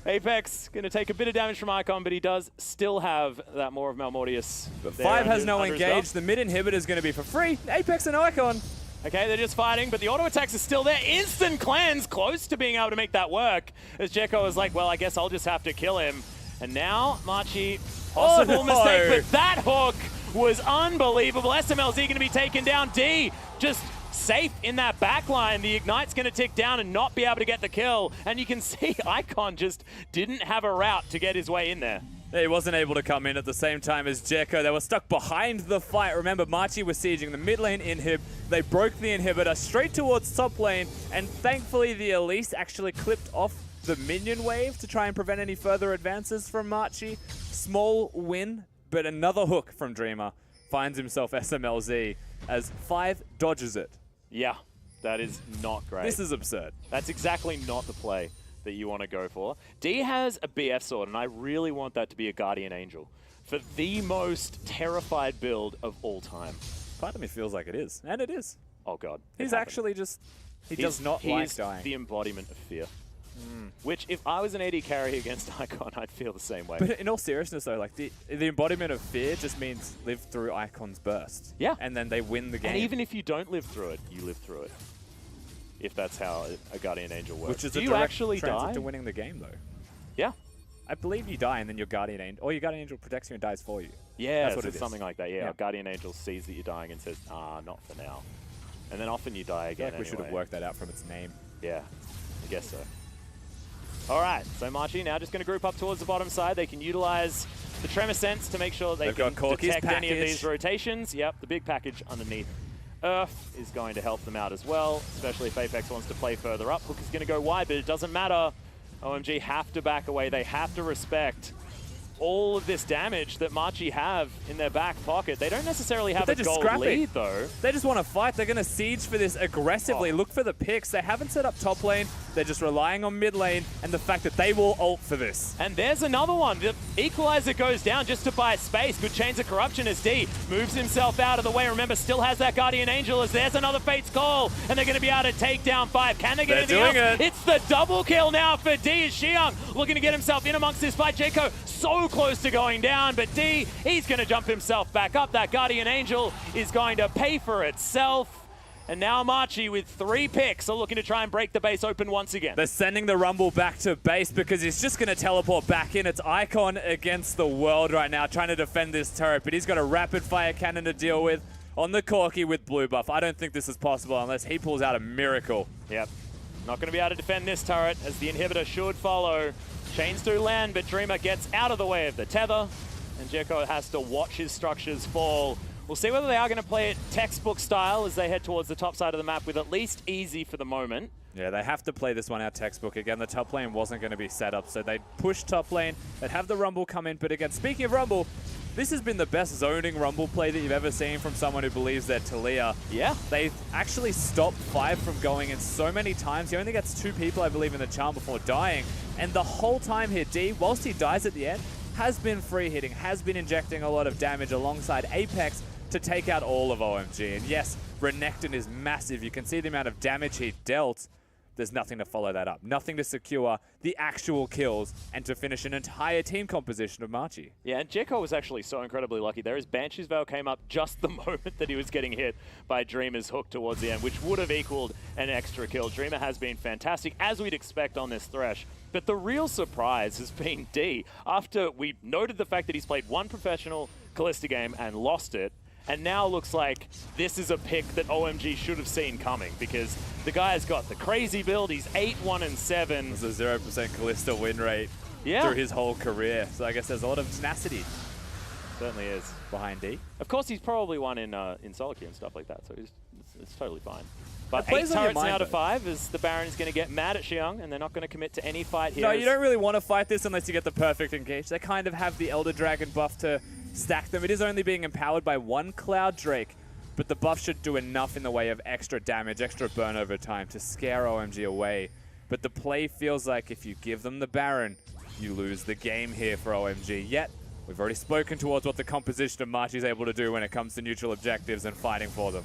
Apex going to take a bit of damage from Icon, but he does still have that more of Malmortius. But 5 has no engage. The mid inhibitor is going to be for free. Apex and Icon. Okay, they're just fighting, but the auto attacks are still there. Instant cleanse, close to being able to make that work. As Jekko is like, well, I guess I'll just have to kill him. And now, Machi, possible mistake, but that hook was unbelievable. SMLZ going to be taken down. D just safe in that back line. The Ignite's going to tick down and not be able to get the kill. And you can see Icon just didn't have a route to get his way in there. He wasn't able to come in at the same time as Jekko. They were stuck behind the fight. Remember, Machi was sieging the mid lane inhib. They broke the inhibitor straight towards top lane. And thankfully, the Elise actually clipped off the minion wave to try and prevent any further advances from Machi. Small win, but another hook from Dreamer finds himself SMLZ as 5 dodges it. Yeah, that is not great. This is absurd. That's exactly not the play that you want to go for. D has a BF sword, and I really want that to be a Guardian Angel for the most terrified build of all time. Part of me feels like it is, and it is. Oh god. He's actually just, he does not like dying. He's the embodiment of fear. Which, if I was an AD carry against Icon, I'd feel the same way. But in all seriousness, though, like the embodiment of fear just means live through Icon's burst. Yeah. And then they win the game. And even if you don't live through it, you live through it. If that's how a Guardian Angel works. Which is Do a you direct actually transit die? to winning the game, though. Yeah. I believe you die, and then your Guardian Angel, or your Guardian Angel protects you and dies for you. Yeah, that's what it it's is. something like that. Yeah, Yeah. Guardian Angel sees that you're dying and says, "Ah, not for now." And then often you die I feel again. like we should have worked that out from its name. Yeah, I guess so. All right, so Machi now just going to group up towards the bottom side. They can utilize the Tremor Sense to make sure they can detect any of these rotations. Yep, the big package underneath Earth is going to help them out as well, especially if Apex wants to play further up. Hook is going to go wide, but it doesn't matter. OMG have to back away. They have to respect all of this damage that Machi have in their back pocket. They don't necessarily have a gold lead, though. They just want to fight. They're going to siege for this aggressively. Look for the picks. They haven't set up top lane. They're just relying on mid lane and the fact that they will ult for this. And there's another one. The Equalizer goes down just to buy space. Good Chains of Corruption as D moves himself out of the way. Remember, still has that Guardian Angel as there's another Fate's Call. And they're going to be able to take down 5. Can they get anything else? It's the double kill now for D as Xiang looking to get himself in amongst this fight. Jeko so close to going down, but D, he's going to jump himself back up. That Guardian Angel is going to pay for itself. And now Machi with 3 picks are looking to try and break the base open once again. They're sending the Rumble back to base because he's just going to teleport back in. It's Icon against the world right now trying to defend this turret, but he's got a rapid fire cannon to deal with on the Corki with blue buff. I don't think this is possible unless he pulls out a miracle. Yep. Not going to be able to defend this turret as the inhibitor should follow. Chains do land, but Dreamer gets out of the way of the tether, and Jeko has to watch his structures fall. We'll see whether they are going to play it textbook style as they head towards the top side of the map with at least easy for the moment. Yeah, they have to play this one out textbook. Again, the top lane wasn't going to be set up, so they'd push top lane. They'd have the Rumble come in, but again, speaking of Rumble, this has been the best zoning Rumble play that you've ever seen from someone who believes they're Talia. Yeah. They've actually stopped 5 from going in so many times. He only gets 2 people, I believe, in the charm before dying. And the whole time here, D, whilst he dies at the end, has been free hitting, has been injecting a lot of damage alongside Apex to take out all of OMG. And yes, Renekton is massive. You can see the amount of damage he dealt. There's nothing to follow that up. Nothing to secure the actual kills and to finish an entire team composition of Machi. Yeah, and Jeko was actually so incredibly lucky there. His Banshee's Veil came up just the moment that he was getting hit by Dreamer's hook towards the end, which would have equaled an extra kill. Dreamer has been fantastic, as we'd expect on this Thresh. But the real surprise has been D. After we noted the fact that he's played 1 professional Kalista game and lost it, and now looks like this is a pick that OMG should have seen coming because the guy's got the crazy build. He's 8-1-7. There's a 0% Kalista win rate through his whole career. So I guess there's a lot of tenacity. Certainly is. Behind D. Of course, he's probably won in solo queue and stuff like that, so it's totally fine. But 8 plays on your turrets mind, now to though. 5 as the Baron is going to get mad at Xiang, and they're not going to commit to any fight here. No, you don't really want to fight this unless you get the perfect engage. They kind of have the Elder Dragon buff to stack them. It is only being empowered by 1 Cloud Drake, but the buff should do enough in the way of extra damage, extra burn over time to scare OMG away. But the play feels like if you give them the Baron, you lose the game here for OMG. Yet, we've already spoken towards what the composition of Machi is able to do when it comes to neutral objectives and fighting for them.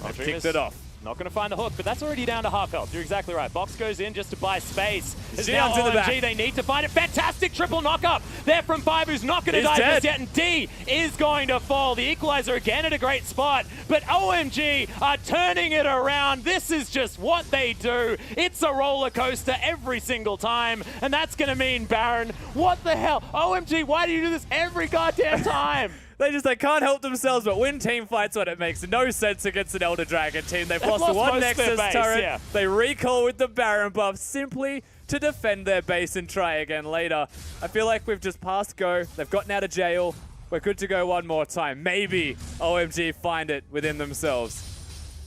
I've kicked it off. Not going to find the hook, but that's already down to half health. You're exactly right. Box goes in just to buy space. As now in the back. OMG, they need to find it. Fantastic triple knock-up there from 5, who's not going to die just yet, and D is going to fall. The Equalizer again at a great spot, but OMG are turning it around. This is just what they do. It's a roller coaster every single time, and that's going to mean Baron. What the hell? OMG, why do you do this every goddamn time? They can't help themselves but win team fights when it makes no sense against an Elder Dragon team. They've lost 1 Nexus turret. Yeah. They recall with the Baron buff simply to defend their base and try again later. I feel like we've just passed go. They've gotten out of jail. We're good to go one more time. Maybe OMG find it within themselves.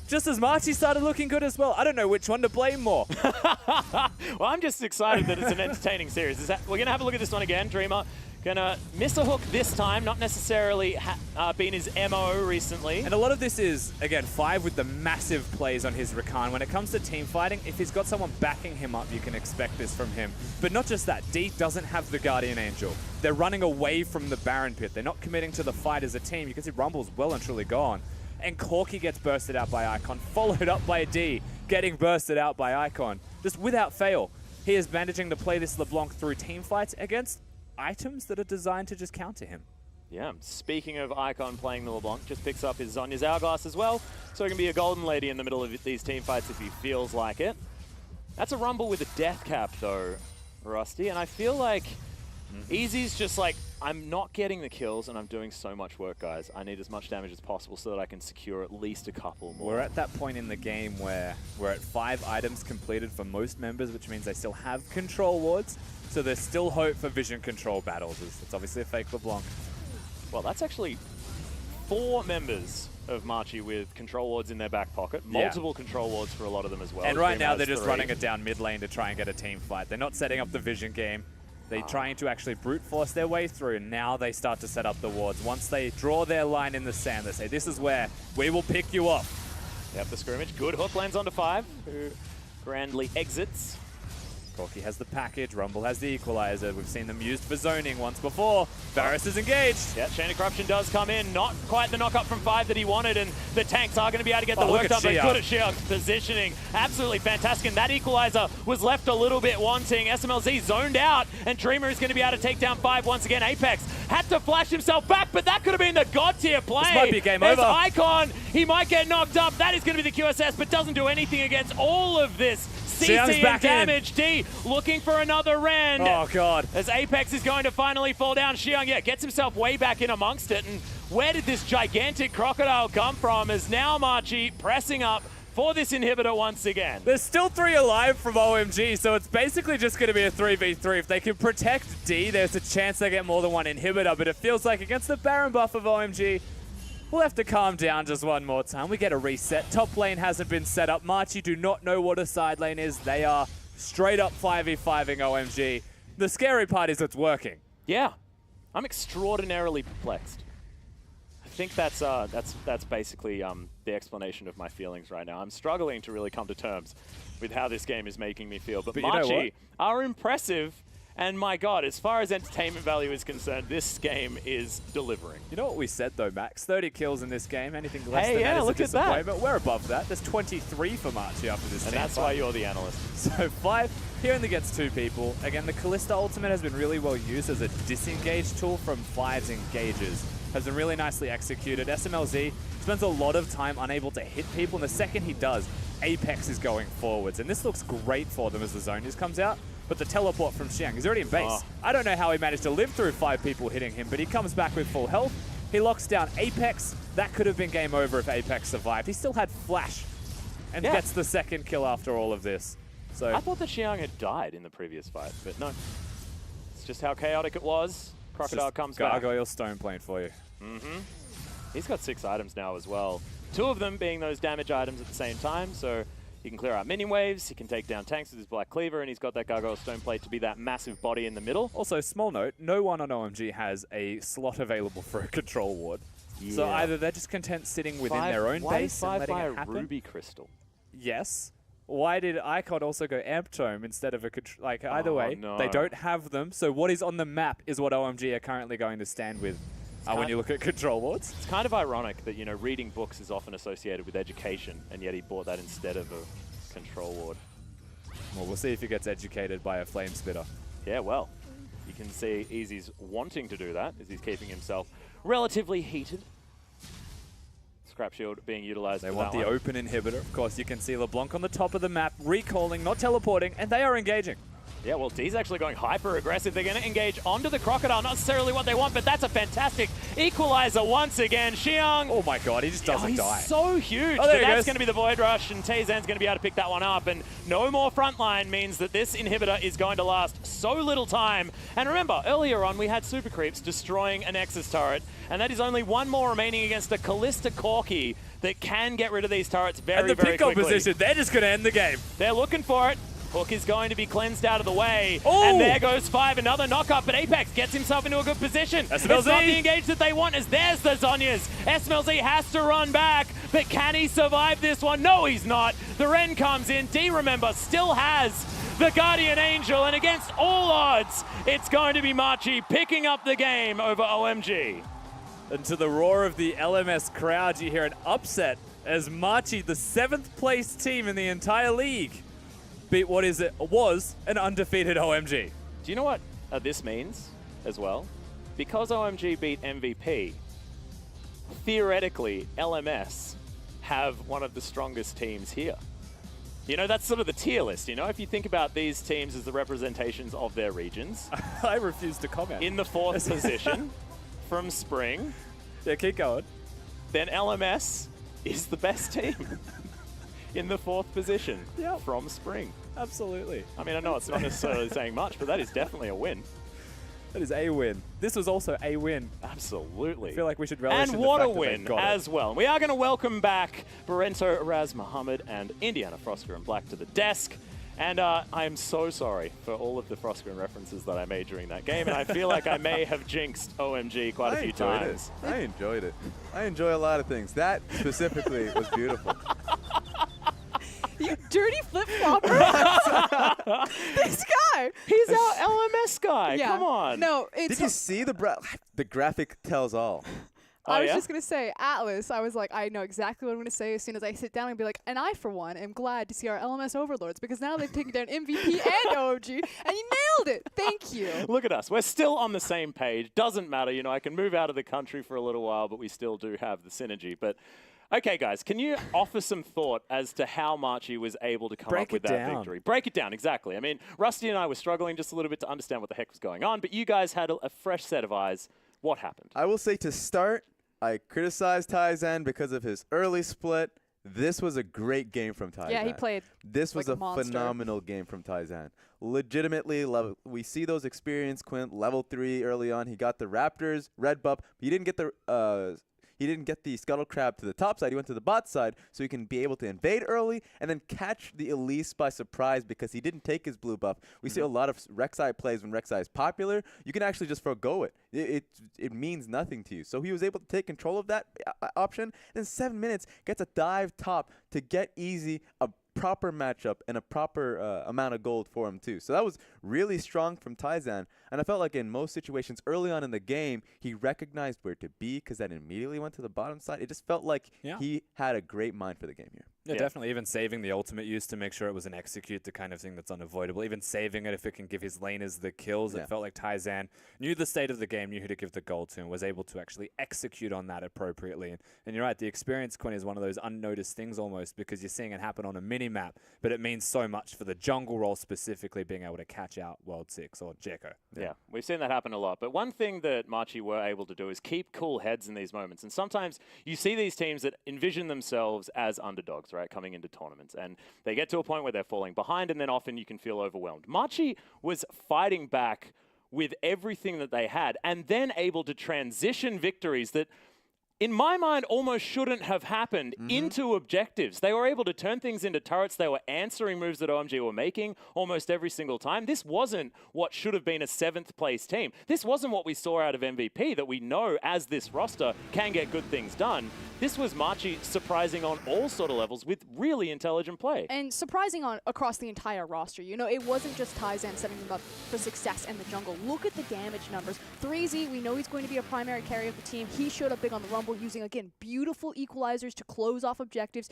Just as Machi started looking good as well. I don't know which one to blame more. Well, I'm just excited that it's an entertaining series. We're going to have a look at this one again. Dreamer Gonna miss a hook this time, not necessarily been his MO recently. And a lot of this is, again, 5 with the massive plays on his Rakan. When it comes to team fighting, if he's got someone backing him up, you can expect this from him. But not just that, D doesn't have the Guardian Angel. They're running away from the Baron Pit. They're not committing to the fight as a team. You can see Rumble's well and truly gone. And Corki gets bursted out by Icon, followed up by D, getting bursted out by Icon. Just without fail, he is managing to play this LeBlanc through team fights against items that are designed to just counter him. Yeah, speaking of Icon playing the LeBlanc, just picks up his Zhonya's Hourglass as well, so he can be a golden lady in the middle of these team fights if he feels like it. That's a Rumble with a death cap though, Rusty, and I feel like Easy's just like, I'm not getting the kills and I'm doing so much work, guys. I need as much damage as possible so that I can secure at least a couple more. We're at that point in the game where we're at 5 items completed for most members, which means they still have control wards. So there's still hope for vision control battles. It's obviously a fake LeBlanc. Well, that's actually 4 members of Machi with control wards in their back pocket. Multiple control wards for a lot of them as well. And right now they're just running it down mid lane to try and get a team fight. They're not setting up the vision game. They're trying to actually brute force their way through. Now they start to set up the wards. Once they draw their line in the sand, they say, this is where we will pick you up. Yep, the scrimmage. Good hook lands onto 5, who grandly exits. Corki has the package, Rumble has the equalizer. We've seen them used for zoning once before. Varus is engaged. Yeah, Chain of Corruption does come in. Not quite the knock-up from 5 that he wanted, and the tanks are going to be able to get the work done, but good at Xiang's positioning. Absolutely fantastic, and that equalizer was left a little bit wanting. SMLZ zoned out, and Dreamer is going to be able to take down 5 once again. Apex had to flash himself back, but that could have been the god-tier play. This might be game There's over. Icon, he might get knocked up. That is going to be the QSS, but doesn't do anything against all of this. CC and damage. D looking for another rend. Oh, God. As Apex is going to finally fall down. Xiang, yeah, gets himself way back in amongst it. And where did this gigantic crocodile come from? As now Machi pressing up for this inhibitor once again. There's still 3 alive from OMG, so it's basically just going to be a 3v3. If they can protect D, there's a chance they get more than one inhibitor, but it feels like against the Baron buff of OMG, we'll have to calm down just one more time. We get a reset. Top lane hasn't been set up. Machi do not know what a side lane is. They are straight up 5v5ing OMG. The scary part is it's working. Yeah, I'm extraordinarily perplexed. I think that's basically the explanation of my feelings right now. I'm struggling to really come to terms with how this game is making me feel. But Machi are impressive. And my God, as far as entertainment value is concerned, this game is delivering. You know what we said though, Max? 30 kills in this game. Anything less than that is look a at that. disappointment. We're above that. There's 23 for Machi after this. And that's why you're the analyst. So 5, he only gets 2 people. Again, the Kalista ultimate has been really well used as a disengage tool from 5's engages. Has been really nicely executed. SMLZ spends a lot of time unable to hit people, and the second he does, Apex is going forwards. And this looks great for them as the zone comes out. But the teleport from Xiang, he's already in base. I don't know how he managed to live through 5 people hitting him, but he comes back with full health. He locks down Apex. That could have been game over if Apex survived. He still had Flash and gets the second kill after all of this. So I thought that Xiang had died in the previous fight, but no. It's just how chaotic it was. Crocodile comes back. Gargoyle stone plane for you. He's got 6 items now as well. 2 of them being those damage items at the same time, so he can clear out minion waves, he can take down tanks with his Black Cleaver, and he's got that Gargoyle Stone Plate to be that massive body in the middle. Also, small note, no one on OMG has a slot available for a control ward. Yeah. So either they're just content sitting within their own base and letting it happen. Ruby Crystal? Yes. Why did Icon also go Amp Tome instead of a like either way? No. They don't have them, so what is on the map is what OMG are currently going to stand with. When you look at control wards. It's kind of ironic that, you know, reading books is often associated with education, and yet he bought that instead of a control ward. Well, we'll see if he gets educated by a flame spitter. Yeah, well, you can see Easy's wanting to do that as he's keeping himself relatively heated. Scrap Shield being utilized. They want the open inhibitor. Of course, you can see LeBlanc on the top of the map, recalling, not teleporting, and they are engaging. Yeah, well, D's actually going hyper-aggressive. They're going to engage onto the Crocodile. Not necessarily what they want, but that's a fantastic equalizer once again. Xiang. Oh my God, he just doesn't die. He's so huge. Oh, but that's going to be the Void Rush, and Tayzan's going to be able to pick that one up. And no more frontline means that this inhibitor is going to last so little time. And remember, earlier on, we had Super Creeps destroying a Nexus turret, and that is only one more remaining against a Kalista Corki that can get rid of these turrets very, very quickly. And the pick-up position, they're just going to end the game. They're looking for it. Hook is going to be cleansed out of the way. Oh! And there goes 5, another knock-up, but Apex gets himself into a good position. It's not the engage that they want, as there's the Zhonya's. SMLZ has to run back, but can he survive this one? No, he's not. The Ren comes in. D, remember, still has the Guardian Angel, and against all odds, it's going to be Machi picking up the game over OMG. And to the roar of the LMS crowd, you hear an upset as Machi, the 7th place team in the entire league, beat was an undefeated OMG. Do you know what this means as well? Because OMG beat MVP, theoretically, LMS have one of the strongest teams here. You know, that's sort of the tier list, you know? If you think about these teams as the representations of their regions. I refuse to comment. In the 4th position from Spring. Yeah, keep going. Then LMS is the best team in the 4th position from Spring. Absolutely. I mean, I know it's not necessarily saying much, but that is definitely a win. That is a win. This was also a win. Absolutely. I feel like we should relish in and the what fact a win that as well. We are going to welcome back Barento, Raz Muhammad, and Indiana Frosker and Black to the desk. And I am so sorry for all of the Frosker references that I made during that game, and I feel like I may have jinxed OMG quite a few times. I enjoyed it. I enjoy a lot of things. That specifically was beautiful. You dirty flip-flopper. This guy. He's our LMS guy. Yeah. Come on. No, it's... Did you see the graphic tells all? I was just going to say, Atlas, I was like, I know exactly what I'm going to say as soon as I sit down and be like, and I, for one, am glad to see our LMS overlords because now they've taken down MVP and OMG, and you nailed it. Thank you. Look at us. We're still on the same page. Doesn't matter. You know, I can move out of the country for a little while, but we still do have the synergy. But okay, guys, can you offer some thought as to how Machi was able to come up with that victory? Break it down, exactly. I mean, Rusty and I were struggling just a little bit to understand what the heck was going on, but you guys had a fresh set of eyes. What happened? I will say to start, I criticized Taizan because of his early split. This was a great game from Taizan. Yeah, he played This was like a phenomenal game from Taizan. Legitimately, we see those experience Quint level 3 early on. He got the Raptors red buff. But he didn't get the Scuttle Crab to the top side. He went to the bot side so he can be able to invade early and then catch the Elise by surprise because he didn't take his blue buff. We see a lot of Rek'Sai plays when Rek'Sai is popular. You can actually just forgo it. It means nothing to you. So he was able to take control of that option. And in 7 minutes, gets a dive top to get easy a proper matchup and a proper amount of gold for him too. So that was really strong from Taizan. And I felt like in most situations early on in the game, he recognized where to be because that immediately went to the bottom side. It just felt like he had a great mind for the game here. Yeah, definitely. Even saving the ultimate use to make sure it was an execute, the kind of thing that's unavoidable. Even saving it if it can give his laners the kills. It felt like Taizan knew the state of the game, knew who to give the gold to, and was able to actually execute on that appropriately. And you're right, the experience coin is one of those unnoticed things almost because you're seeing it happen on a mini-map, but it means so much for the jungle role specifically being able to catch out World 6 or Jekko. Yeah, we've seen that happen a lot. But one thing that Machi were able to do is keep cool heads in these moments. And sometimes you see these teams that envision themselves as underdogs, right, coming into tournaments. And they get to a point where they're falling behind, and then often you can feel overwhelmed. Machi was fighting back with everything that they had and then able to transition victories that, in my mind, almost shouldn't have happened into objectives. They were able to turn things into turrets. They were answering moves that OMG were making almost every single time. This wasn't what should have been a 7th place team. This wasn't what we saw out of MVP that we know as this roster can get good things done. This was Machi surprising on all sort of levels with really intelligent play. And surprising across the entire roster. You know, it wasn't just Taizan setting them up for success in the jungle. Look at the damage numbers. 3Z, we know he's going to be a primary carry of the team. He showed up big on the Rumble using, again, beautiful equalizers to close off objectives,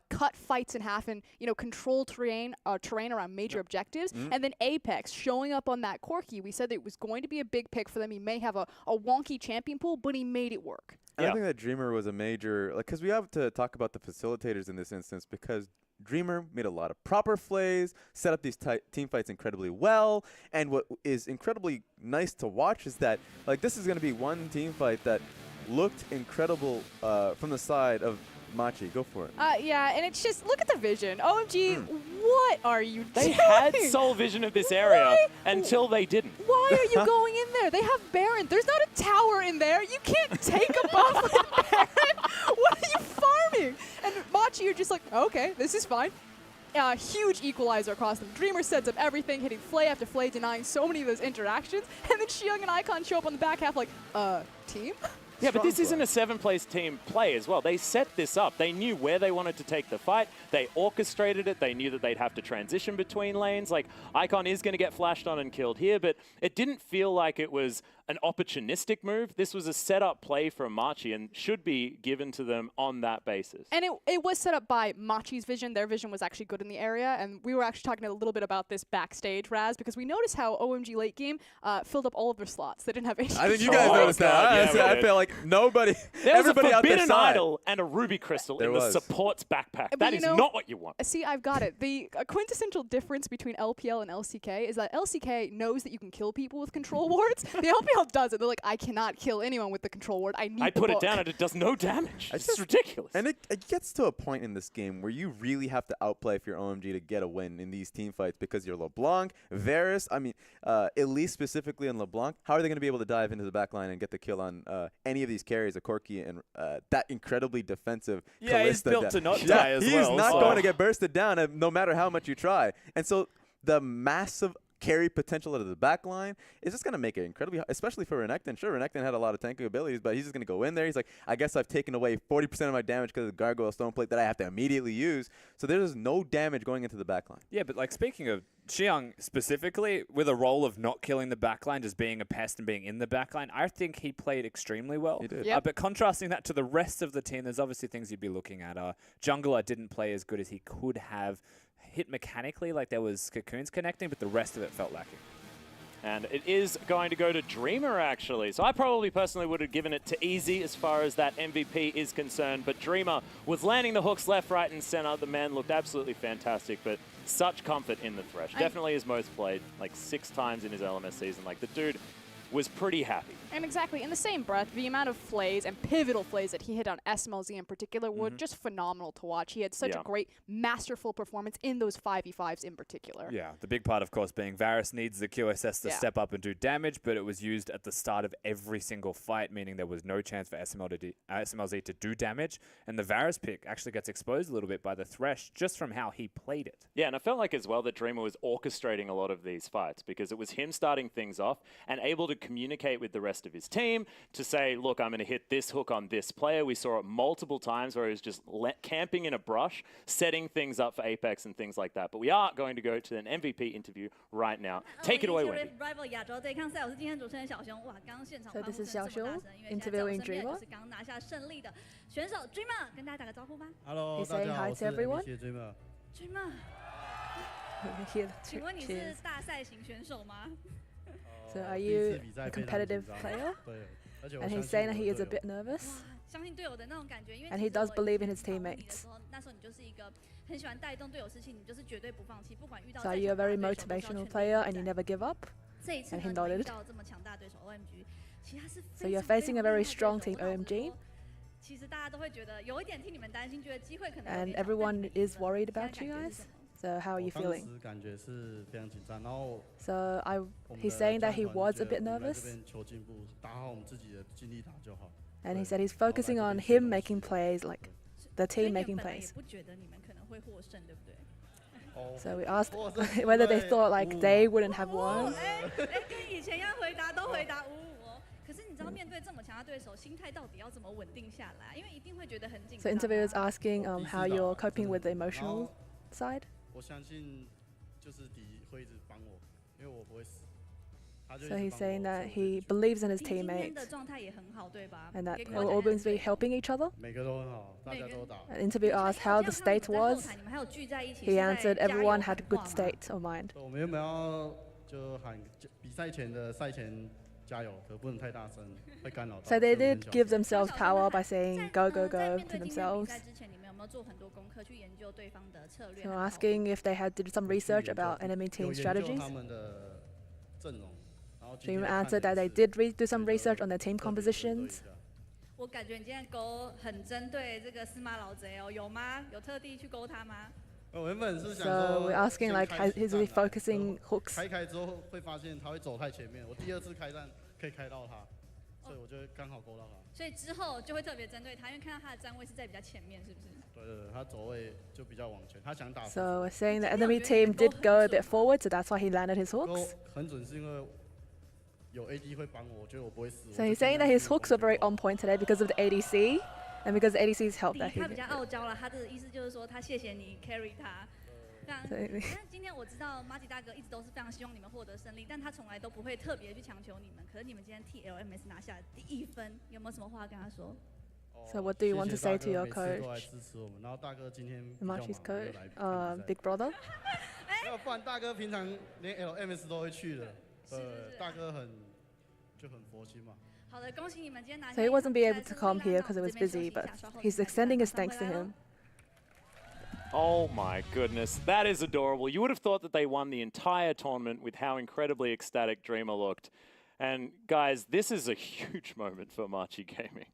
cut fights in half, and, you know, control terrain around major objectives. And then Apex showing up on that Corki. We said that it was going to be a big pick for them. He may have a wonky champion pool, but he made it work. I think that Dreamer was a major, like, because we have to talk about the facilitators in this instance because Dreamer made a lot of proper plays, set up these team fights incredibly well, and what is incredibly nice to watch is that, like, this is going to be one team fight that looked incredible from the side of Machi. Go for it. Yeah, and it's just, look at the vision. OMG, what are you doing? They had sole vision of this area until they didn't. Why are you going in there? They have Baron. There's not a tower in there. You can't take a buff with Baron. What are you farming? And Machi, you're just like, okay, this is fine. huge equalizer across them. Dreamer sets up everything, hitting Flay after Flay, denying so many of those interactions. And then Xiang and Icon show up on the back half like, team? Yeah, but this isn't a 7-place team play as well. They set this up. They knew where they wanted to take the fight. They orchestrated it. They knew that they'd have to transition between lanes. Like, Icon is going to get flashed on and killed here, but it didn't feel like it was an opportunistic move. This was a set-up play from Machi and should be given to them on that basis. And it was set up by Machi's vision. Their vision was actually good in the area, and we were actually talking a little bit about this backstage, Raz, because we noticed how OMG late game filled up all of their slots. They didn't have any. I think you guys noticed that. Yeah, I feel like nobody, there was everybody a out there Forbidden saw it. Idol and a Ruby Crystal in the support's backpack. But That is not what you want. See, I've got it. The quintessential difference between LPL and LCK is that LCK knows that you can kill people with control wards. The LPL does it. They're like, I cannot kill anyone with the control ward. I put it down and it does no damage. It's ridiculous. And it gets to a point in this game where you really have to outplay if you're OMG to get a win in these team fights because you're LeBlanc, Varus, I mean, Elise specifically and LeBlanc. How are they going to be able to dive into the backline and get the kill on any of these carries, a Corki and that incredibly defensive Yeah, he's Kalista built down. to not die as he's well. not going to get bursted down no matter how much you try. And so the massive carry potential out of the back line is just going to make it incredibly hard, especially for Renekton. Sure, Renekton had a lot of tanking abilities, but he's just going to go in there. He's like, I guess I've taken away 40% of my damage because of the Gargoyle Stone Plate that I have to immediately use. So there's no damage going into the back line. Yeah, but like speaking of Xiang specifically, with a role of not killing the backline, just being a pest and being in the backline, I think he played extremely well. He did. Yep. But contrasting that to the rest of the team, there's obviously things you'd be looking at. Jungler didn't play as good as he could have. Hit mechanically, like there was cocoons connecting, but the rest of it felt lacking. And it is going to go to Dreamer, actually. So I probably personally would have given it to Easy as far as that MVP is concerned. But Dreamer was landing the hooks left, right, and center. The man looked absolutely fantastic, but such comfort in the Thresh. Definitely his most played, like 6 times in his LMS season. Like, the dude was pretty happy. And exactly, in the same breath, the amount of flays and pivotal flays that he hit on SMLZ in particular were just phenomenal to watch. He had such a great, masterful performance in those 5v5s in particular. Yeah, the big part, of course, being Varus needs the QSS to step up and do damage, but it was used at the start of every single fight, meaning there was no chance for SMLZ to do damage. And the Varus pick actually gets exposed a little bit by the Thresh just from how he played it. Yeah, and I felt like as well that Dreamer was orchestrating a lot of these fights because it was him starting things off and able to communicate with the rest of his team to say, look, I'm going to hit this hook on this player. We saw it multiple times where he was just camping in a brush, setting things up for Apex and things like that. But we are going to go to an MVP interview right now. Take it away, Wendy. So this is Xiaoxiu interviewing Dreamer. Hello, He's saying hi to everyone. Cheers. So are you a competitive player? And he's saying that he is a bit nervous. And he does believe in his teammates. So are you a very motivational player and you never give up? And he nodded. So you're facing a very strong team, OMG. And everyone is worried about you guys. So how are you feeling? So he's saying that he was a bit nervous. And he said he's focusing on him making plays, like the team making plays. So we asked whether they thought like they wouldn't have won. So interviewers asking how you're coping with the emotional side. So he's saying that he believes in his teammates and that we'll always be helping each other. An interviewer asked how the state was. He answered everyone had a good state of mind. So they did give themselves power by saying go, go, go to themselves. So asking if they had did some research about enemy team strategies. Dreamer answered that they did do some research on their team compositions. So we're asking like, is he focusing hooks? 所以我觉得刚好勾到他。所以之后就会特别针对他，因为看到他的站位是在比较前面，是不是？对对对，他走位就比较往前，他想打。So we're saying the enemy team did go a bit forward, so that's why he landed his hooks. 很准是因为有 AD 会帮我，我觉得我不会死。So he's saying that his hooks were very on point today because of the ADC, and because the ADC's helped that he. 他比较傲娇了，他的意思就是说他谢谢你 carry 他。但今天我知道 Machi 大哥一直都是非常希望你们获得胜利，但他从来都不会特别去强求你们。可是你们今天替 LMS 拿下第1分，有没有什么话跟他说？ So what do you want to say to your coach? 支持我们，然后大哥今天 Machi's coach, big brother. 要不然大哥平常连 LMS 都会去的，大哥很佛心嘛。好的，恭喜你们今天拿下。 So he wasn't be able to come here because he was busy, but he's extending his thanks to him. Oh my goodness, that is adorable. You would have thought that they won the entire tournament with how incredibly ecstatic Dreamer looked. And guys, this is a huge moment for Machi Gaming.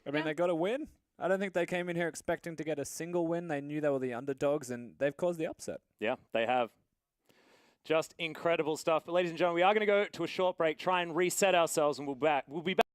I mean, they got a win. I don't think they came in here expecting to get a single win. They knew they were the underdogs, and they've caused the upset. Yeah, they have. Just incredible stuff. But ladies and gentlemen, we are going to go to a short break, try and reset ourselves, and we'll be back.